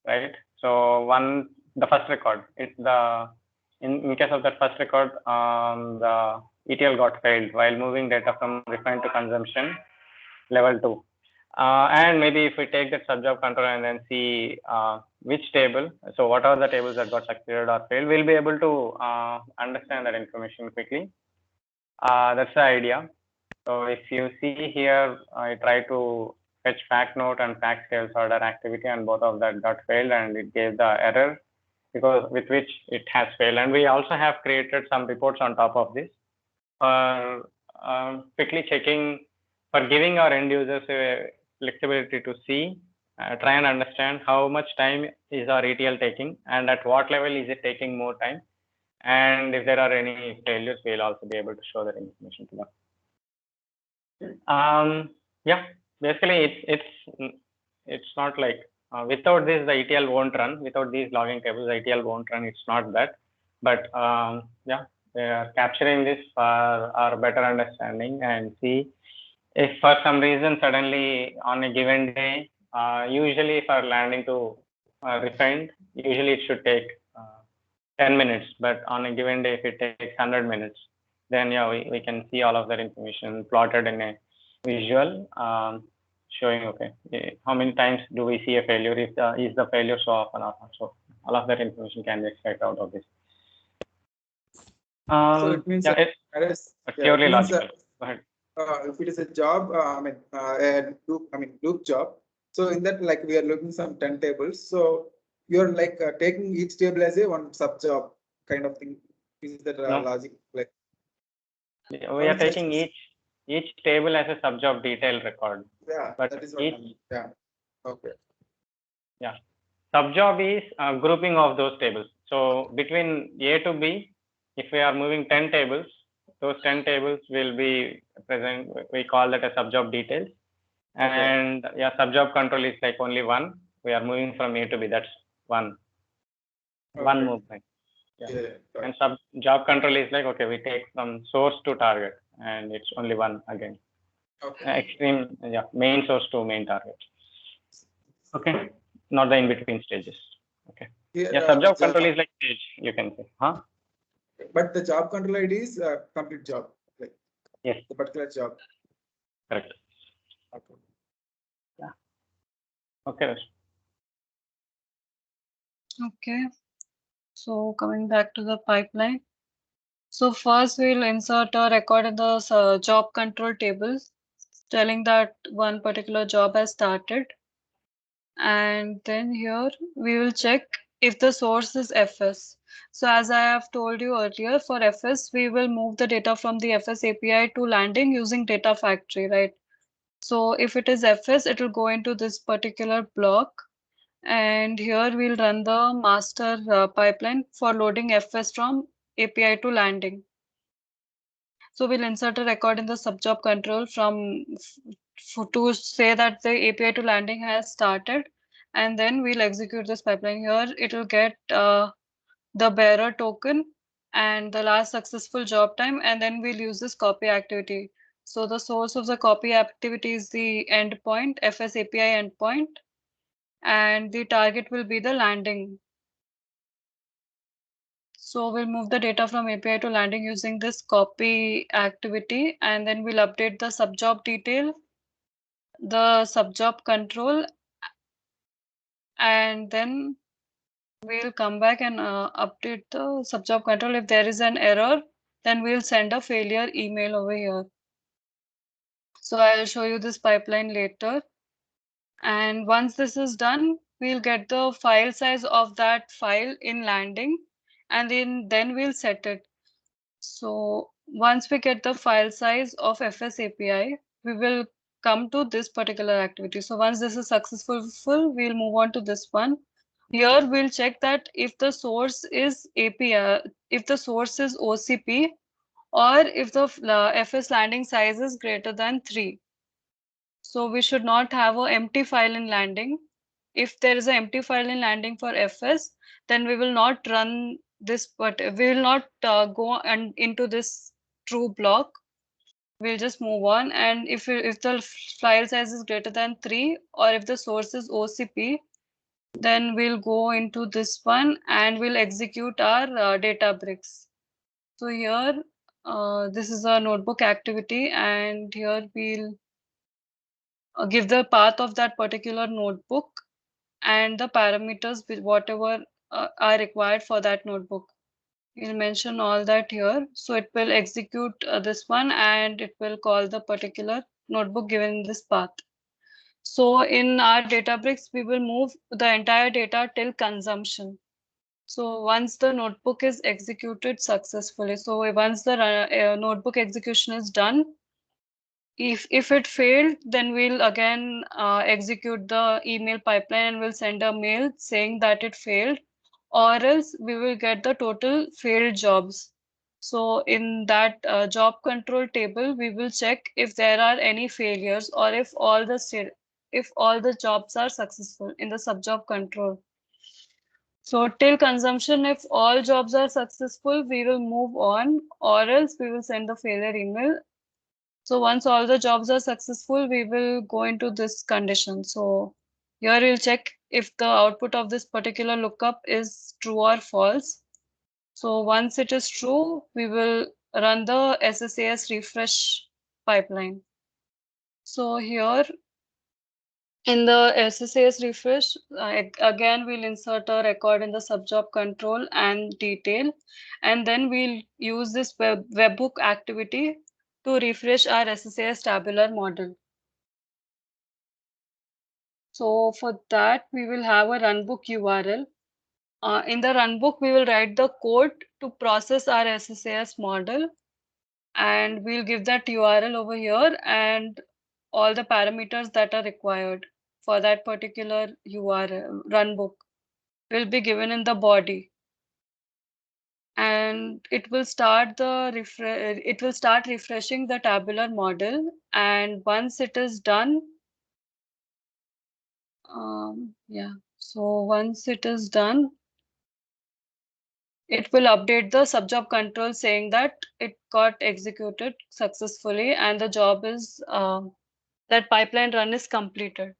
Speaker 2: right? So the first record, it's in case of that first record, the ETL got failed while moving data from refined to consumption level 2. And maybe if we take that subjob control and then see which table, so what are the tables that got succeeded or failed, we'll be able to understand that information quickly. That's the idea. So if you see here, I try to fetch fact note and fact scales order activity, and both of that got failed, and it gave the error because with which it has failed. And we also have created some reports on top of this for quickly checking, for giving our end users a flexibility to see, try and understand how much time is our ETL taking and at what level is it taking more time. And if there are any failures, we'll also be able to show that information to them. Yeah, basically it's not like without this the ETL won't run. Without these logging tables, the ETL won't run. It's not that, but yeah, we are capturing this for our better understanding and see if for some reason suddenly on a given day, usually for landing to refined, usually it should take 10 minutes, but on a given day, if it takes 100 minutes, then yeah, we can see all of that information plotted in a visual, showing, okay, how many times do we see a failure, if is the failure so often or not. So all of that information can be extracted out of this.
Speaker 4: So it means
Speaker 2: yeah, it's purely logical. Go ahead.
Speaker 4: If it is a job, a loop job. So in that, like we are looking some 10 tables. So you're like taking each table as a one sub job kind of thing. Is that
Speaker 2: No.
Speaker 4: logic? Like
Speaker 2: we are taking each table as a subjob detail record.
Speaker 4: Yeah,
Speaker 2: but
Speaker 4: that is what I mean. Yeah. Okay.
Speaker 2: Yeah. Subjob is grouping of those tables. So between A to B, if we are moving 10 tables, those 10 tables will be present. We call that a subjob details. And yeah, subjob control is like only one. We are moving from A to B. That's one movement. Yeah.
Speaker 4: Yeah. Got
Speaker 2: And
Speaker 4: it.
Speaker 2: job control is like, okay, we take from source to target, and it's only one again.
Speaker 4: Okay.
Speaker 2: Extreme, yeah, main source to main target. Okay, not the in between stages. Okay.
Speaker 4: Here,
Speaker 2: Yeah, sub-job
Speaker 4: job,
Speaker 2: control is like stage, you can say. Huh?
Speaker 4: but the job control ID is complete job, like
Speaker 2: Yes,
Speaker 4: the particular job.
Speaker 2: correct.
Speaker 4: Okay.
Speaker 2: Yeah. Okay, Rashmi.
Speaker 1: Okay. So coming back to the pipeline. So first we'll insert a record in the job control table telling that one particular job has started. And then here we will check if the source is FS. So as I have told you earlier, for FS, we will move the data from the FS API to landing using data factory, right? So if it is FS, it will go into this particular block. And here we'll run the master pipeline for loading FS from API to landing. So we'll insert a record in the subjob control to say that the API to landing has started, and then we'll execute this pipeline. Here it will get the bearer token and the last successful job time, and then we'll use this copy activity. So the source of the copy activity is the endpoint, FS API endpoint, and the target will be the landing. So we'll move the data from API to landing using this copy activity, and then we'll update the subjob detail, the subjob control, and then we'll come back and update the subjob control. If there is an error, then we'll send a failure email over here. So I'll show you this pipeline later. And once this is done, we'll get the file size of that file in landing, and then we'll set it. So once we get the file size of FS API, we will come to this particular activity. So once this is successful, we'll move on to this one. Here we'll check that if the source is API, if the source is OCP, or if the FS landing size is greater than 3. So we should not have an empty file in landing. If there is an empty file in landing for FS, then we will not run this, but we will not go and into this true block. We'll just move on. And if the file size is greater than 3, or if the source is OCP, then we'll go into this one and we'll execute our Databricks. So here, this is a notebook activity, and here we'll give the path of that particular notebook and the parameters with whatever are required for that notebook. We'll mention all that here. So it will execute this one, and it will call the particular notebook given in this path. So in our Databricks, we will move the entire data till consumption. So once the notebook is executed successfully, so once the notebook execution is done, if it failed, then we'll again execute the email pipeline and we'll send a mail saying that it failed, or else we will get the total failed jobs. So in that job control table, we will check if there are any failures or if all the jobs are successful in the subjob control. So till consumption, if all jobs are successful, we will move on, or else we will send the failure email. So once all the jobs are successful, we will go into this condition. So here we'll check if the output of this particular lookup is true or false. So once it is true, we will run the SSAS refresh pipeline. So here in the SSAS refresh, again, we'll insert a record in the subjob control and detail, and then we'll use this webhook activity to refresh our SSAS tabular model. So for that, we will have a runbook URL. In the runbook, we will write the code to process our SSAS model, and we'll give that URL over here and all the parameters that are required for that particular URL runbook will be given in the body. And it will start refreshing the tabular model, and once it is done, so once it is done, it will update the subjob control saying that it got executed successfully and the job is that pipeline run is completed.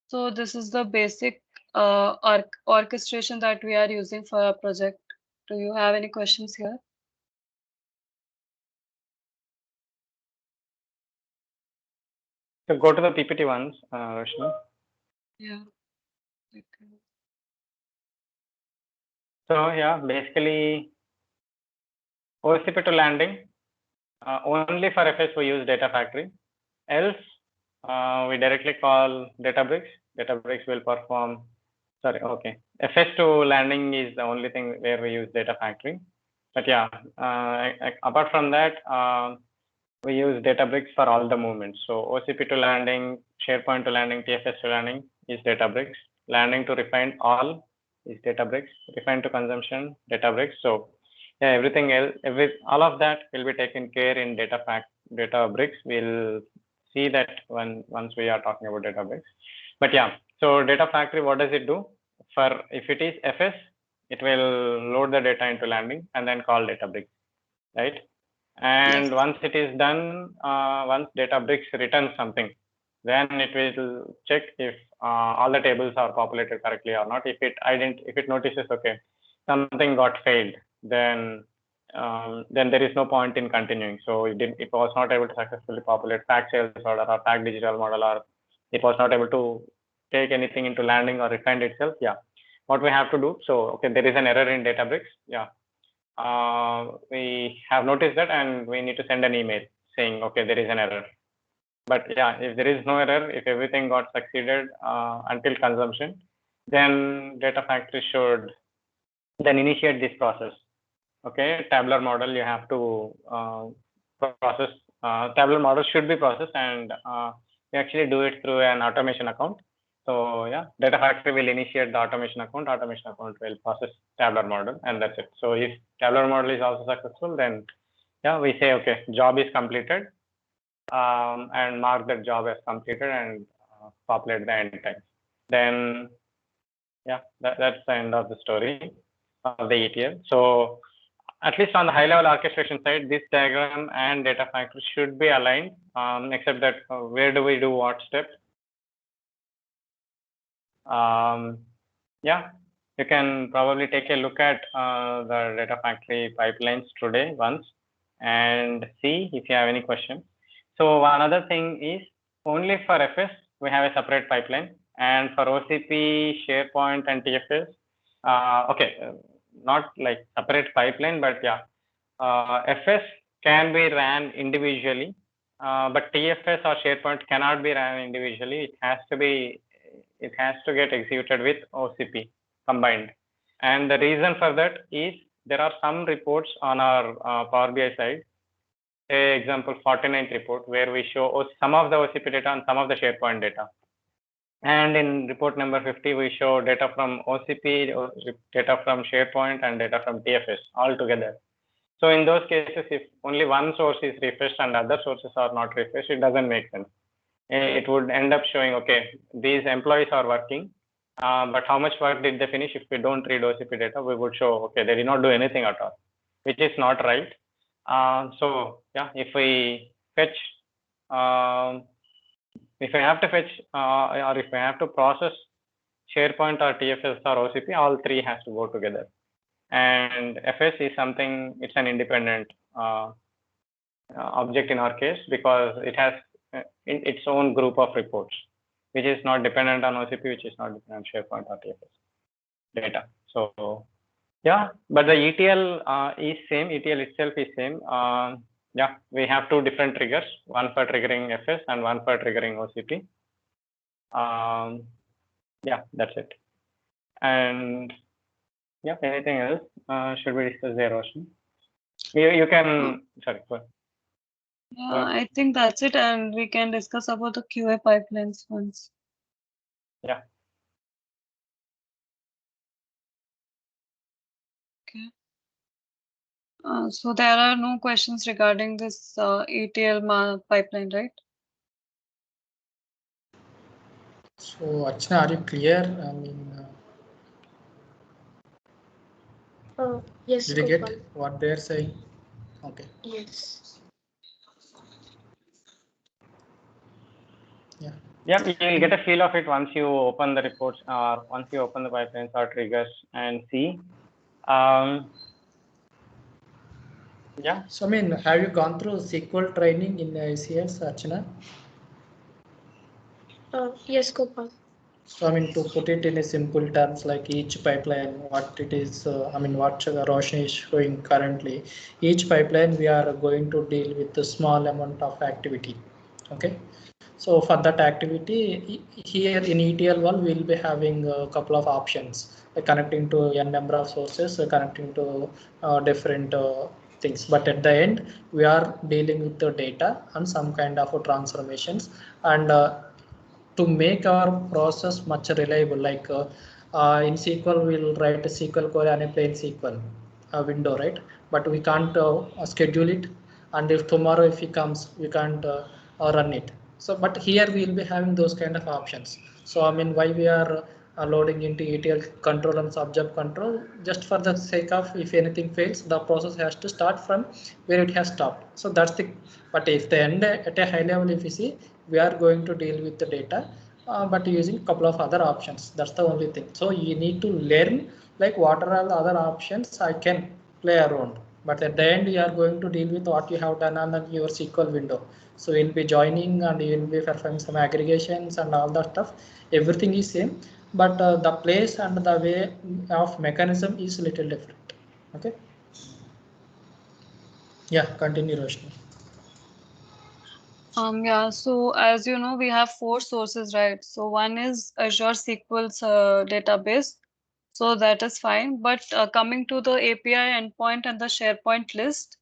Speaker 1: So this is the basic orchestration that we are using for our project. Do you have any questions here?
Speaker 2: So go to the PPT once, Roshni.
Speaker 1: Yeah. Okay.
Speaker 2: So yeah, basically OCP to landing, only for FS we use Data Factory. Else, we directly call Databricks. Databricks will perform, sorry, okay. FS to landing is the only thing where we use Data Factory. But yeah, apart from that, we use Databricks for all the movements. So OCP to landing, SharePoint to landing, TFS to landing is Databricks. Landing to refined all is Databricks. Refined to consumption, Databricks. So yeah, everything else, all of that will be taken care in Databricks. We'll see that once we are talking about Databricks. But yeah, so Data Factory, what does it do? For if it is FS, it will load the data into landing and then call Databricks, right? And
Speaker 1: Yes.
Speaker 2: once it is done, once Databricks returns something, then it will check if all the tables are populated correctly or not. If it notices, okay, something got failed, then there is no point in continuing. So it was not able to successfully populate fact sales order or fact digital model, or it was not able to take anything into landing or refined itself. Yeah, what we have to do. So okay, there is an error in Databricks. Yeah. We have noticed that and we need to send an email saying, okay, there is an error. But yeah, if there is no error, if everything got succeeded until consumption, then Data Factory should then initiate this process. Okay, tabular model you have to process. Tabular model should be processed, and we actually do it through an automation account. So yeah, Data Factory will initiate the automation account will process tabular model, and that's it. So if tabular model is also successful, then yeah, we say, okay, job is completed, and mark that job as completed and populate the end time. Then yeah, that's the end of the story of the ETL. So at least on the high level orchestration side, this diagram and Data Factory should be aligned, except that where do we do what steps? Yeah, you can probably take a look at the Data Factory pipelines today once and see if you have any questions. So another thing is only for FS, we have a separate pipeline, and for OCP, SharePoint and TFS, okay, not like separate pipeline, but yeah, FS can be ran individually, but TFS or SharePoint cannot be ran individually. It has to get executed with OCP combined. And the reason for that is there are some reports on our Power BI side, say example 49th report, where we show some of the OCP data and some of the SharePoint data. And in report number 50, we show data from OCP, data from SharePoint, and data from TFS all together. So in those cases, if only one source is refreshed and other sources are not refreshed, it doesn't make sense. It would end up showing, okay, these employees are working, but how much work did they finish? If we don't read OCP data, we would show, okay, they did not do anything at all, which is not right. So yeah, if we fetch, if I have to fetch, or if I have to process SharePoint or TFS or OCP, all three has to go together. And FS is something, it's an independent object in our case, because it has its own group of reports, which is not dependent on OCP, which is not dependent on SharePoint or TFS data. So yeah, but the ETL is same. ETL itself is same. Yeah, we have two different triggers, one for triggering FS and one for triggering OCP. Yeah, that's it. And yeah, anything else should we discuss there, Roshni? You can, sorry, go ahead.
Speaker 1: Yeah, I think that's it, and we can discuss about the QA pipelines once.
Speaker 2: Yeah.
Speaker 1: Okay. So there are no questions regarding this ETL pipeline, right?
Speaker 5: So Archana, are you clear? I mean,
Speaker 3: Yes,
Speaker 5: Did you get
Speaker 3: Gopal.
Speaker 5: what they're saying? Okay.
Speaker 3: Yes.
Speaker 5: Yeah.
Speaker 2: Yeah, you'll get a feel of it once you open the reports or once you open the pipelines or triggers and see. Yeah.
Speaker 5: So I mean, have you gone through SQL training in ICS, Archana?
Speaker 3: Yes, Gopal.
Speaker 5: So I mean, to put it in a simple terms, like each pipeline, what it is, I mean, what Roshni is showing currently, each pipeline we are going to deal with a small amount of activity. Okay. So for that activity, here in ETL one, we'll be having a couple of options, connecting to n number of sources, connecting to different things. But at the end, we are dealing with the data and some kind of transformations. And to make our process much reliable, like in SQL, we'll write a SQL query and a plain SQL window, right? But we can't schedule it, and if tomorrow if it comes, we can't run it. So, but here we will be having those kind of options. So, I mean, why we are loading into ETL control and subject control, just for the sake of if anything fails, the process has to start from where it has stopped. So that's the, but if the end at a high level, if you see, we are going to deal with the data, but using a couple of other options. That's the only thing. So you need to learn like what are all the other options I can play around. But at the end, you are going to deal with what you have done on your SQL window. So you'll be joining and you will be performing some aggregations and all that stuff. Everything is same, but the place and the way of mechanism is little different. Okay. Yeah, continue, Roshni.
Speaker 1: Yeah, so as you know, we have 4 sources, right? So one is Azure SQL's database. So that is fine. But coming to the API endpoint and the SharePoint list,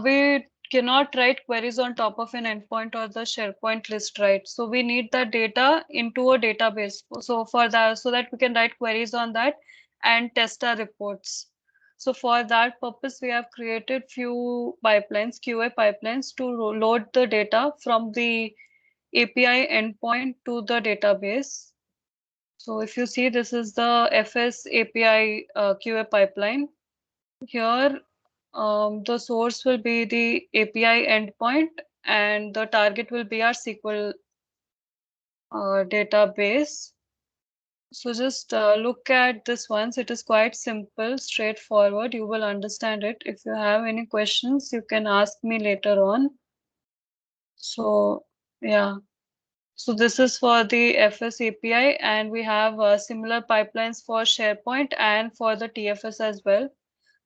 Speaker 1: we cannot write queries on top of an endpoint or the SharePoint list, right? So we need the data into a database. So for that, so that we can write queries on that and test our reports. So for that purpose, we have created few pipelines, QA pipelines, to load the data from the API endpoint to the database. So if you see, this is the FS API QA pipeline. Here, the source will be the API endpoint and the target will be our SQL database. So just look at this once. It is quite simple, straightforward. You will understand it. If you have any questions, you can ask me later on. So yeah. So this is for the FS API, and we have similar pipelines for SharePoint and for the TFS as well.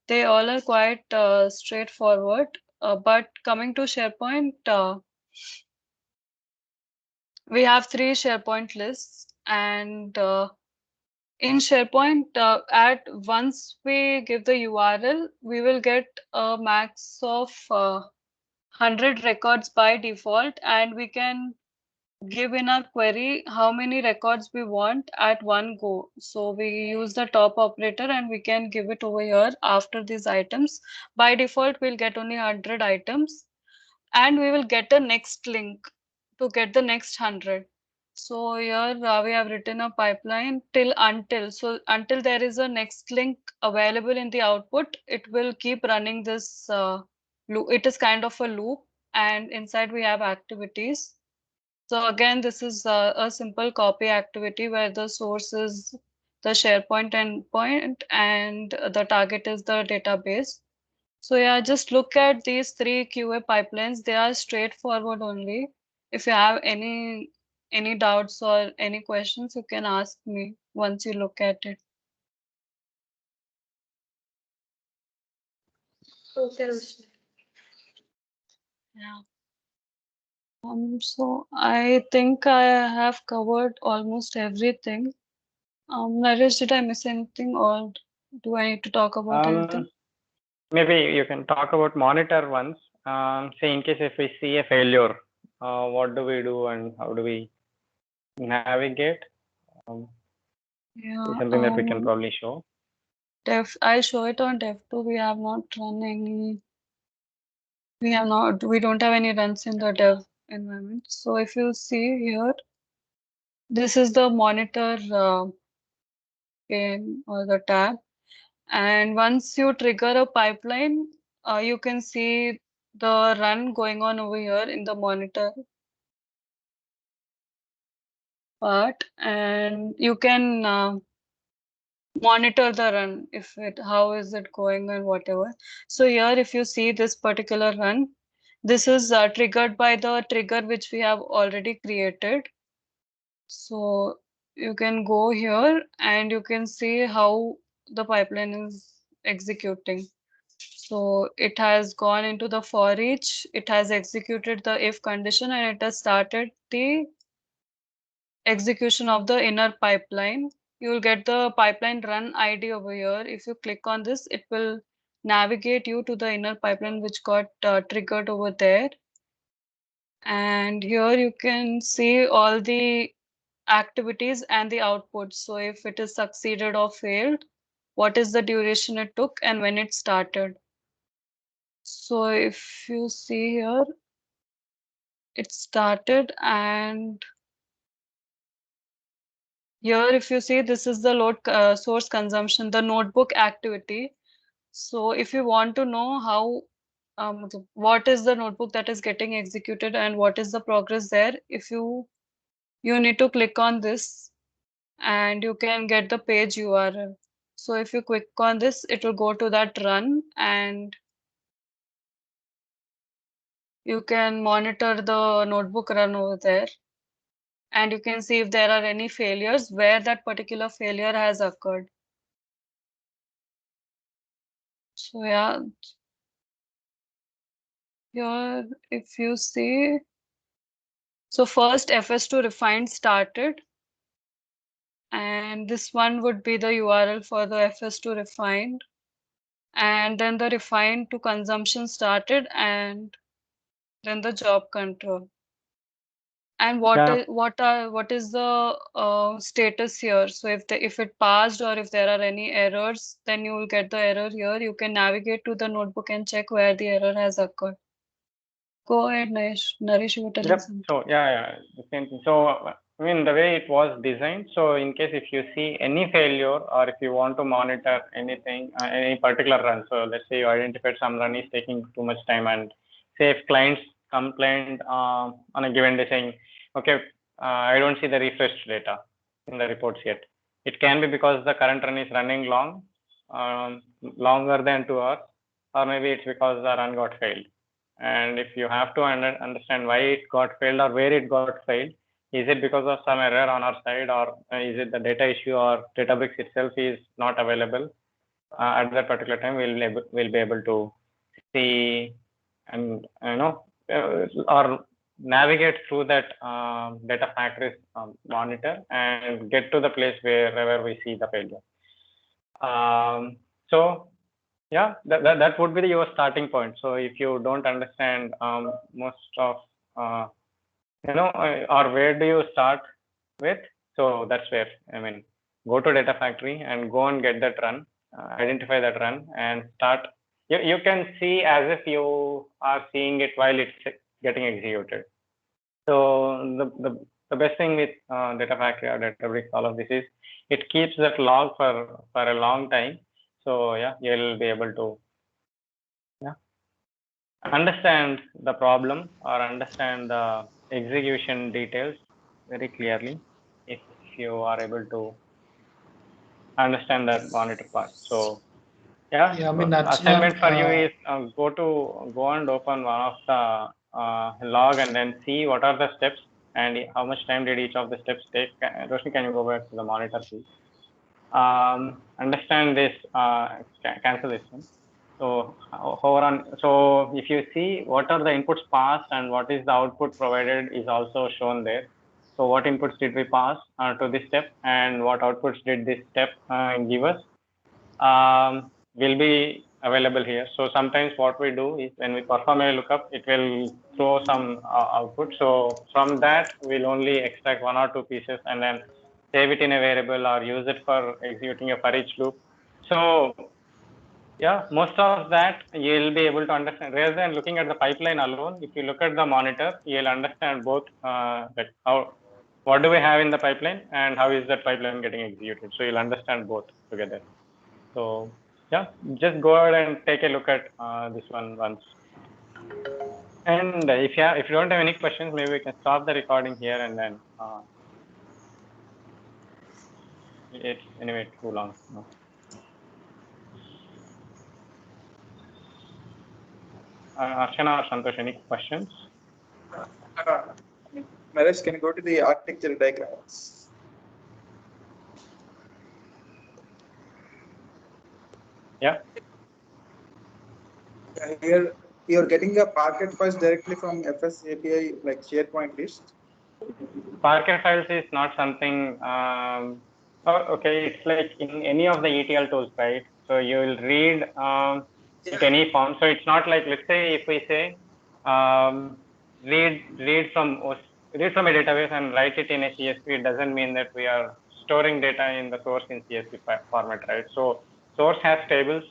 Speaker 1: They all are quite straightforward. But coming to SharePoint, we have 3 SharePoint lists, and in SharePoint, at once we give the URL, we will get a max of 100 records by default, and we can give in our query how many records we want at one go. So we use the top operator and we can give it over here after these items. By default, we'll get only 100 items, and we will get a next link to get the next 100. So here we have written a pipeline till until. So until there is a next link available in the output, it will keep running this loop. It is kind of a loop, and inside we have activities. So again, this is a simple copy activity where the source is the SharePoint endpoint and the target is the database. So yeah, just look at these 3 QA pipelines. They are straightforward only. If you have any doubts or any questions, you can ask me once you look at it.
Speaker 3: Okay, Roshni.
Speaker 1: Yeah. So I think I have covered almost everything. Naresh, did I miss anything, or do I need to talk about anything?
Speaker 2: Maybe you can talk about monitor once. Say in case if we see a failure, what do we do and how do we navigate?
Speaker 1: Yeah.
Speaker 2: Something that we can probably show.
Speaker 1: I'll show it on Dev2. We have not run any. We don't have any runs in the dev environment. So if you see here, this is the monitor pane or the tab. And once you trigger a pipeline, you can see the run going on over here in the monitor part, and you can monitor the run, if it, how is it going and whatever. So here, if you see this particular run, this is triggered by the trigger which we have already created. So you can go here and you can see how the pipeline is executing. So it has gone into the for each, it has executed the if condition, and it has started the execution of the inner pipeline. You will get the pipeline run ID over here. If you click on this, it will navigate you to the inner pipeline which got triggered over there. And here you can see all the activities and the outputs. So if it is succeeded or failed, what is the duration it took and when it started. So if you see here, it started, and here if you see, this is the load source consumption, the notebook activity. So if you want to know how what is the notebook that is getting executed and what is the progress there, if you need to click on this and you can get the page URL. So if you click on this, it will go to that run, and you can monitor the notebook run over there. And you can see if there are any failures, where that particular failure has occurred. So yeah, here if you see, so first FS2 refined started, and this one would be the URL for the FS2 refined, and then the refined to consumption started, and then the job control. And what is the status here? So if it passed, or if there are any errors, then you will get the error here. You can navigate to the notebook and check where the error has occurred. Go ahead, Naresh. Naresh, you were telling something.
Speaker 2: So yeah, the same thing. So I mean, the way it was designed. So in case if you see any failure, or if you want to monitor anything, any particular run. So let's say you identified some run is taking too much time, and say if clients complained on a given day saying, okay, I don't see the refreshed data in the reports yet. It can be because the current run is running longer than 2 hours, or maybe it's because the run got failed. And if you have to understand why it got failed or where it got failed, is it because of some error on our side, or is it the data issue, or Databricks itself is not available at that particular time? We'll be able to see and or navigate through that data factories monitor and get to the place wherever we see the failure. So yeah, that would be your starting point. So if you don't understand most of or where do you start with, so that's where, I mean, go to Data Factory and go and get that run, identify that run, and start. You can see as if you are seeing it while it's getting executed. So the best thing with Data Factory or Databricks, all of this is it keeps that log for a long time. So yeah, you'll be able to understand the problem or understand the execution details very clearly if you are able to understand that monitor part. So yeah,
Speaker 5: Yeah, I mean,
Speaker 2: assignment for you
Speaker 5: Archana,
Speaker 2: is go and open one of the log and then see what are the steps and how much time did each of the steps take. Roshni, can you go back to the monitor, please? Understand this, cancel this one. So so if you see what are the inputs passed and what is the output provided is also shown there. So what inputs did we pass to this step, and what outputs did this step give us, will be available here. So sometimes what we do is when we perform a lookup, it will throw some output. So from that, we'll only extract 1 or 2 pieces and then save it in a variable or use it for executing a for each loop. So yeah, most of that you'll be able to understand rather than looking at the pipeline alone. If you look at the monitor, you'll understand both like what do we have in the pipeline and how is that pipeline getting executed. So you'll understand both together. So Yeah, just go ahead and take a look at this one once. And if you don't have any questions, maybe we can stop the recording here, and then it's anyway too long. No. Archana or Santosh, any questions?
Speaker 4: Naresh, can you go to the architecture diagrams?
Speaker 2: Yeah.
Speaker 4: Here you're getting a Parquet files directly from FS API like SharePoint list.
Speaker 2: Parquet files is not something. Okay, it's like in any of the ETL tools, right? So you will read it any form. So it's not like, let's say if we say read from a database and write it in a CSV, it doesn't mean that we are storing data in the source in CSV format, right? So source has tables,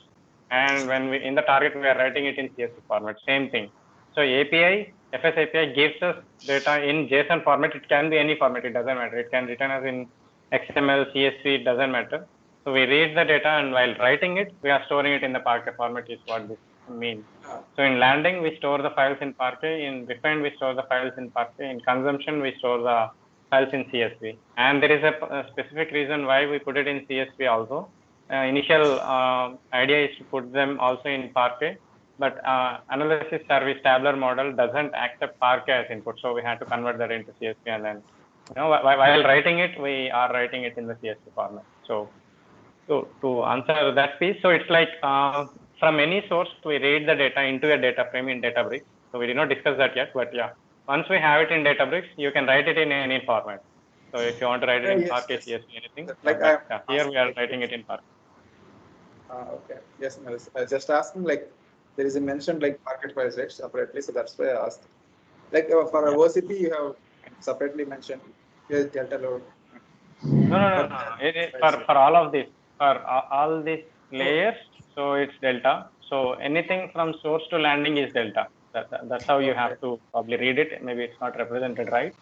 Speaker 2: and when we in the target we are writing it in CSV format. Same thing. So API, FS API gives us data in JSON format. It can be any format. It doesn't matter. It can return as in XML, CSV. It doesn't matter. So we read the data, and while writing it, we are storing it in the Parquet format. Is what this means. So in landing, we store the files in Parquet. In refined, we store the files in Parquet. In consumption, we store the files in CSV. And there is a specific reason why we put it in CSV also. Initial idea is to put them also in Parquet, but analysis service tabular model doesn't accept Parquet as input, so we had to convert that into CSV, and then while writing it, we are writing it in the CSV format. So to answer that piece, so it's like from any source we read the data into a data frame in Databricks. So we did not discuss that yet, but yeah, once we have it in Databricks, you can write it in any format. So if you want to write it in Parquet, CSV, anything,
Speaker 4: like
Speaker 2: here we are writing it in Parquet.
Speaker 4: Okay. Yes, Naresh. I was just asking, like, there is a mention like Parquet files, right, separately. So that's why I asked. Like for OCP, you have separately mentioned delta load.
Speaker 2: No. For all of this, for all these layers, so it's delta. So anything from source to landing is delta. That's how you have to probably read it. Maybe it's not represented right,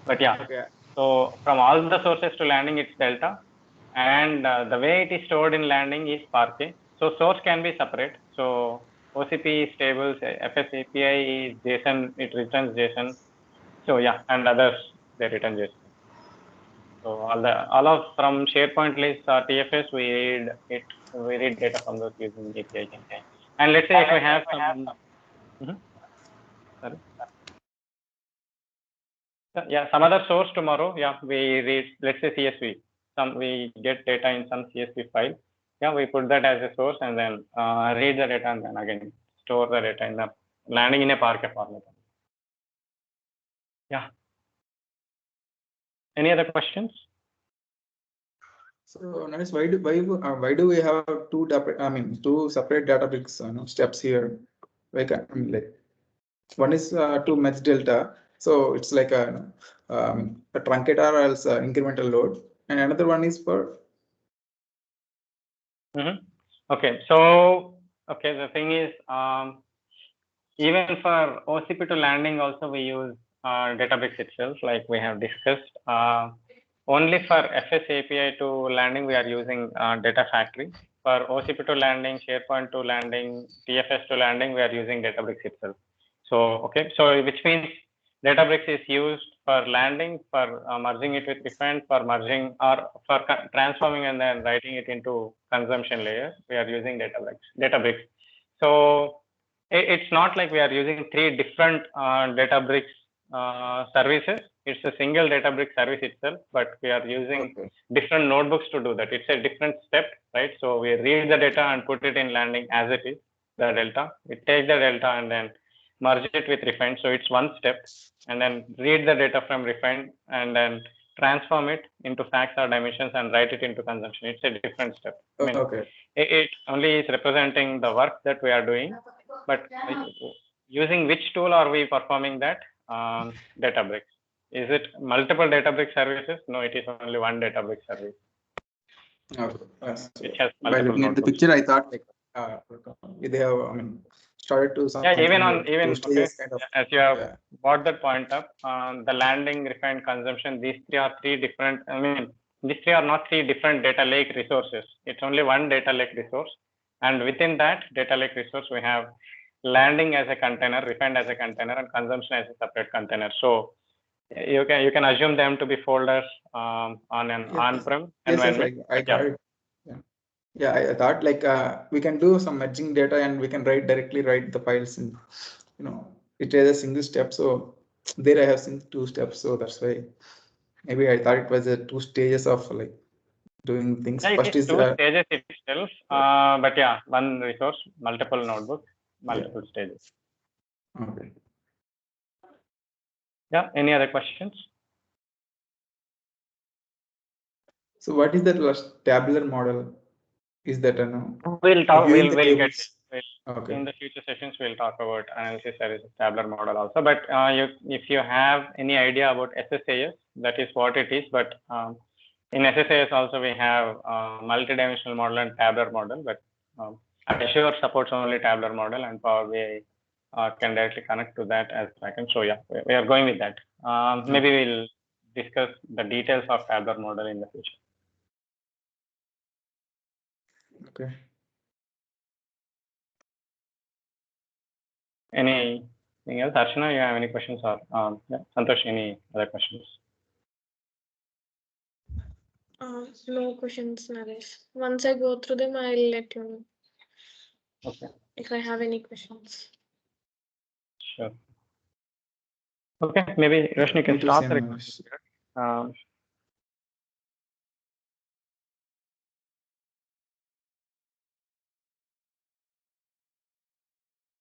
Speaker 2: but yeah.
Speaker 4: Okay.
Speaker 2: So from all the sources to landing, it's delta, and the way it is stored in landing is Parquet. So source can be separate. So OCP is tables, FS API is JSON, it returns JSON. So yeah, and others they return JSON. So all of from SharePoint list or TFS, we read data from those using API campaign. And let's say if we have some, sorry. Yeah, some other source tomorrow. Yeah, we read, let's say CSV. We get data in some CSV file. Yeah, we put that as a source and then read the data and then again store the data in the landing in a Parquet format. Yeah. Any other questions?
Speaker 4: So, Naresh, why do we have two separate Databricks steps here? Like, one is to match delta, so it's like a truncate or else incremental load, and another one is for.
Speaker 2: Okay, so the thing is, even for OCP to landing also we use Databricks itself, like we have discussed. Only for FS API to landing, we are using Data Factory. For OCP to landing, SharePoint to landing, TFS to landing, we are using Databricks itself. So, which means Databricks is used for landing, for merging it with refined, for merging or for transforming and then writing it into consumption layer. We are using Databricks. So it's not like we are using three different Databricks services. It's a single Databricks service itself, but we are using different notebooks to do that. It's a different step, right? So we read the data and put it in landing as it is, the delta. We take the delta and then merge it with refined. So it's one step, and then read the data from refined and then transform it into facts or dimensions and write it into consumption. It's a different step. I mean, it only is representing the work that we are doing, but using which tool are we performing that? Databricks. Is it multiple Databricks services? No, it is only one Databricks service. Which has multiple notebooks.
Speaker 4: The picture, I thought like they have, started to some.
Speaker 2: Yeah, even as you have brought that point up, the landing, refined, consumption. These three are three different. These three are not three different data lake resources. It's only one data lake resource, And within that data lake resource, we have landing as a container, refined as a container, and consumption as a separate container. So you can assume them to be folders on an
Speaker 4: Yes.
Speaker 2: on-prem
Speaker 4: Yes,
Speaker 2: environment.
Speaker 4: I got it. Yeah, I thought like we can do some merging data and we can directly write the files in, it is a single step. So there I have seen 2 steps. So that's why maybe I thought it was a 2 stages of like doing things.
Speaker 2: Yeah,
Speaker 4: First
Speaker 2: it is
Speaker 4: is
Speaker 2: 2 stages itself. But yeah, one resource, multiple notebooks, multiple stages.
Speaker 4: okay.
Speaker 2: Yeah. Any other questions?
Speaker 4: So what is that last tabular model? Is that a no?
Speaker 2: We'll talk.
Speaker 4: Viewing
Speaker 2: We'll
Speaker 4: the
Speaker 2: get
Speaker 4: tables.
Speaker 2: in the future sessions. We'll talk about analysis as a tabular model also. But if you have any idea about SSAS, that is what it is. But in SSAS also we have multidimensional model and tabular model. But Azure supports only tabular model, and Power BI can directly connect to that as backend. So yeah, we are going with that. Maybe we'll discuss the details of tabular model in the future.
Speaker 4: Okay.
Speaker 2: Anything else? Archana, you have any questions? Or yeah, Santosh, any other questions?
Speaker 3: No questions, Naresh. Once I go through them, I'll let you know.
Speaker 2: Okay.
Speaker 3: If I have any questions.
Speaker 2: Sure. Okay, maybe Roshni can start the recording.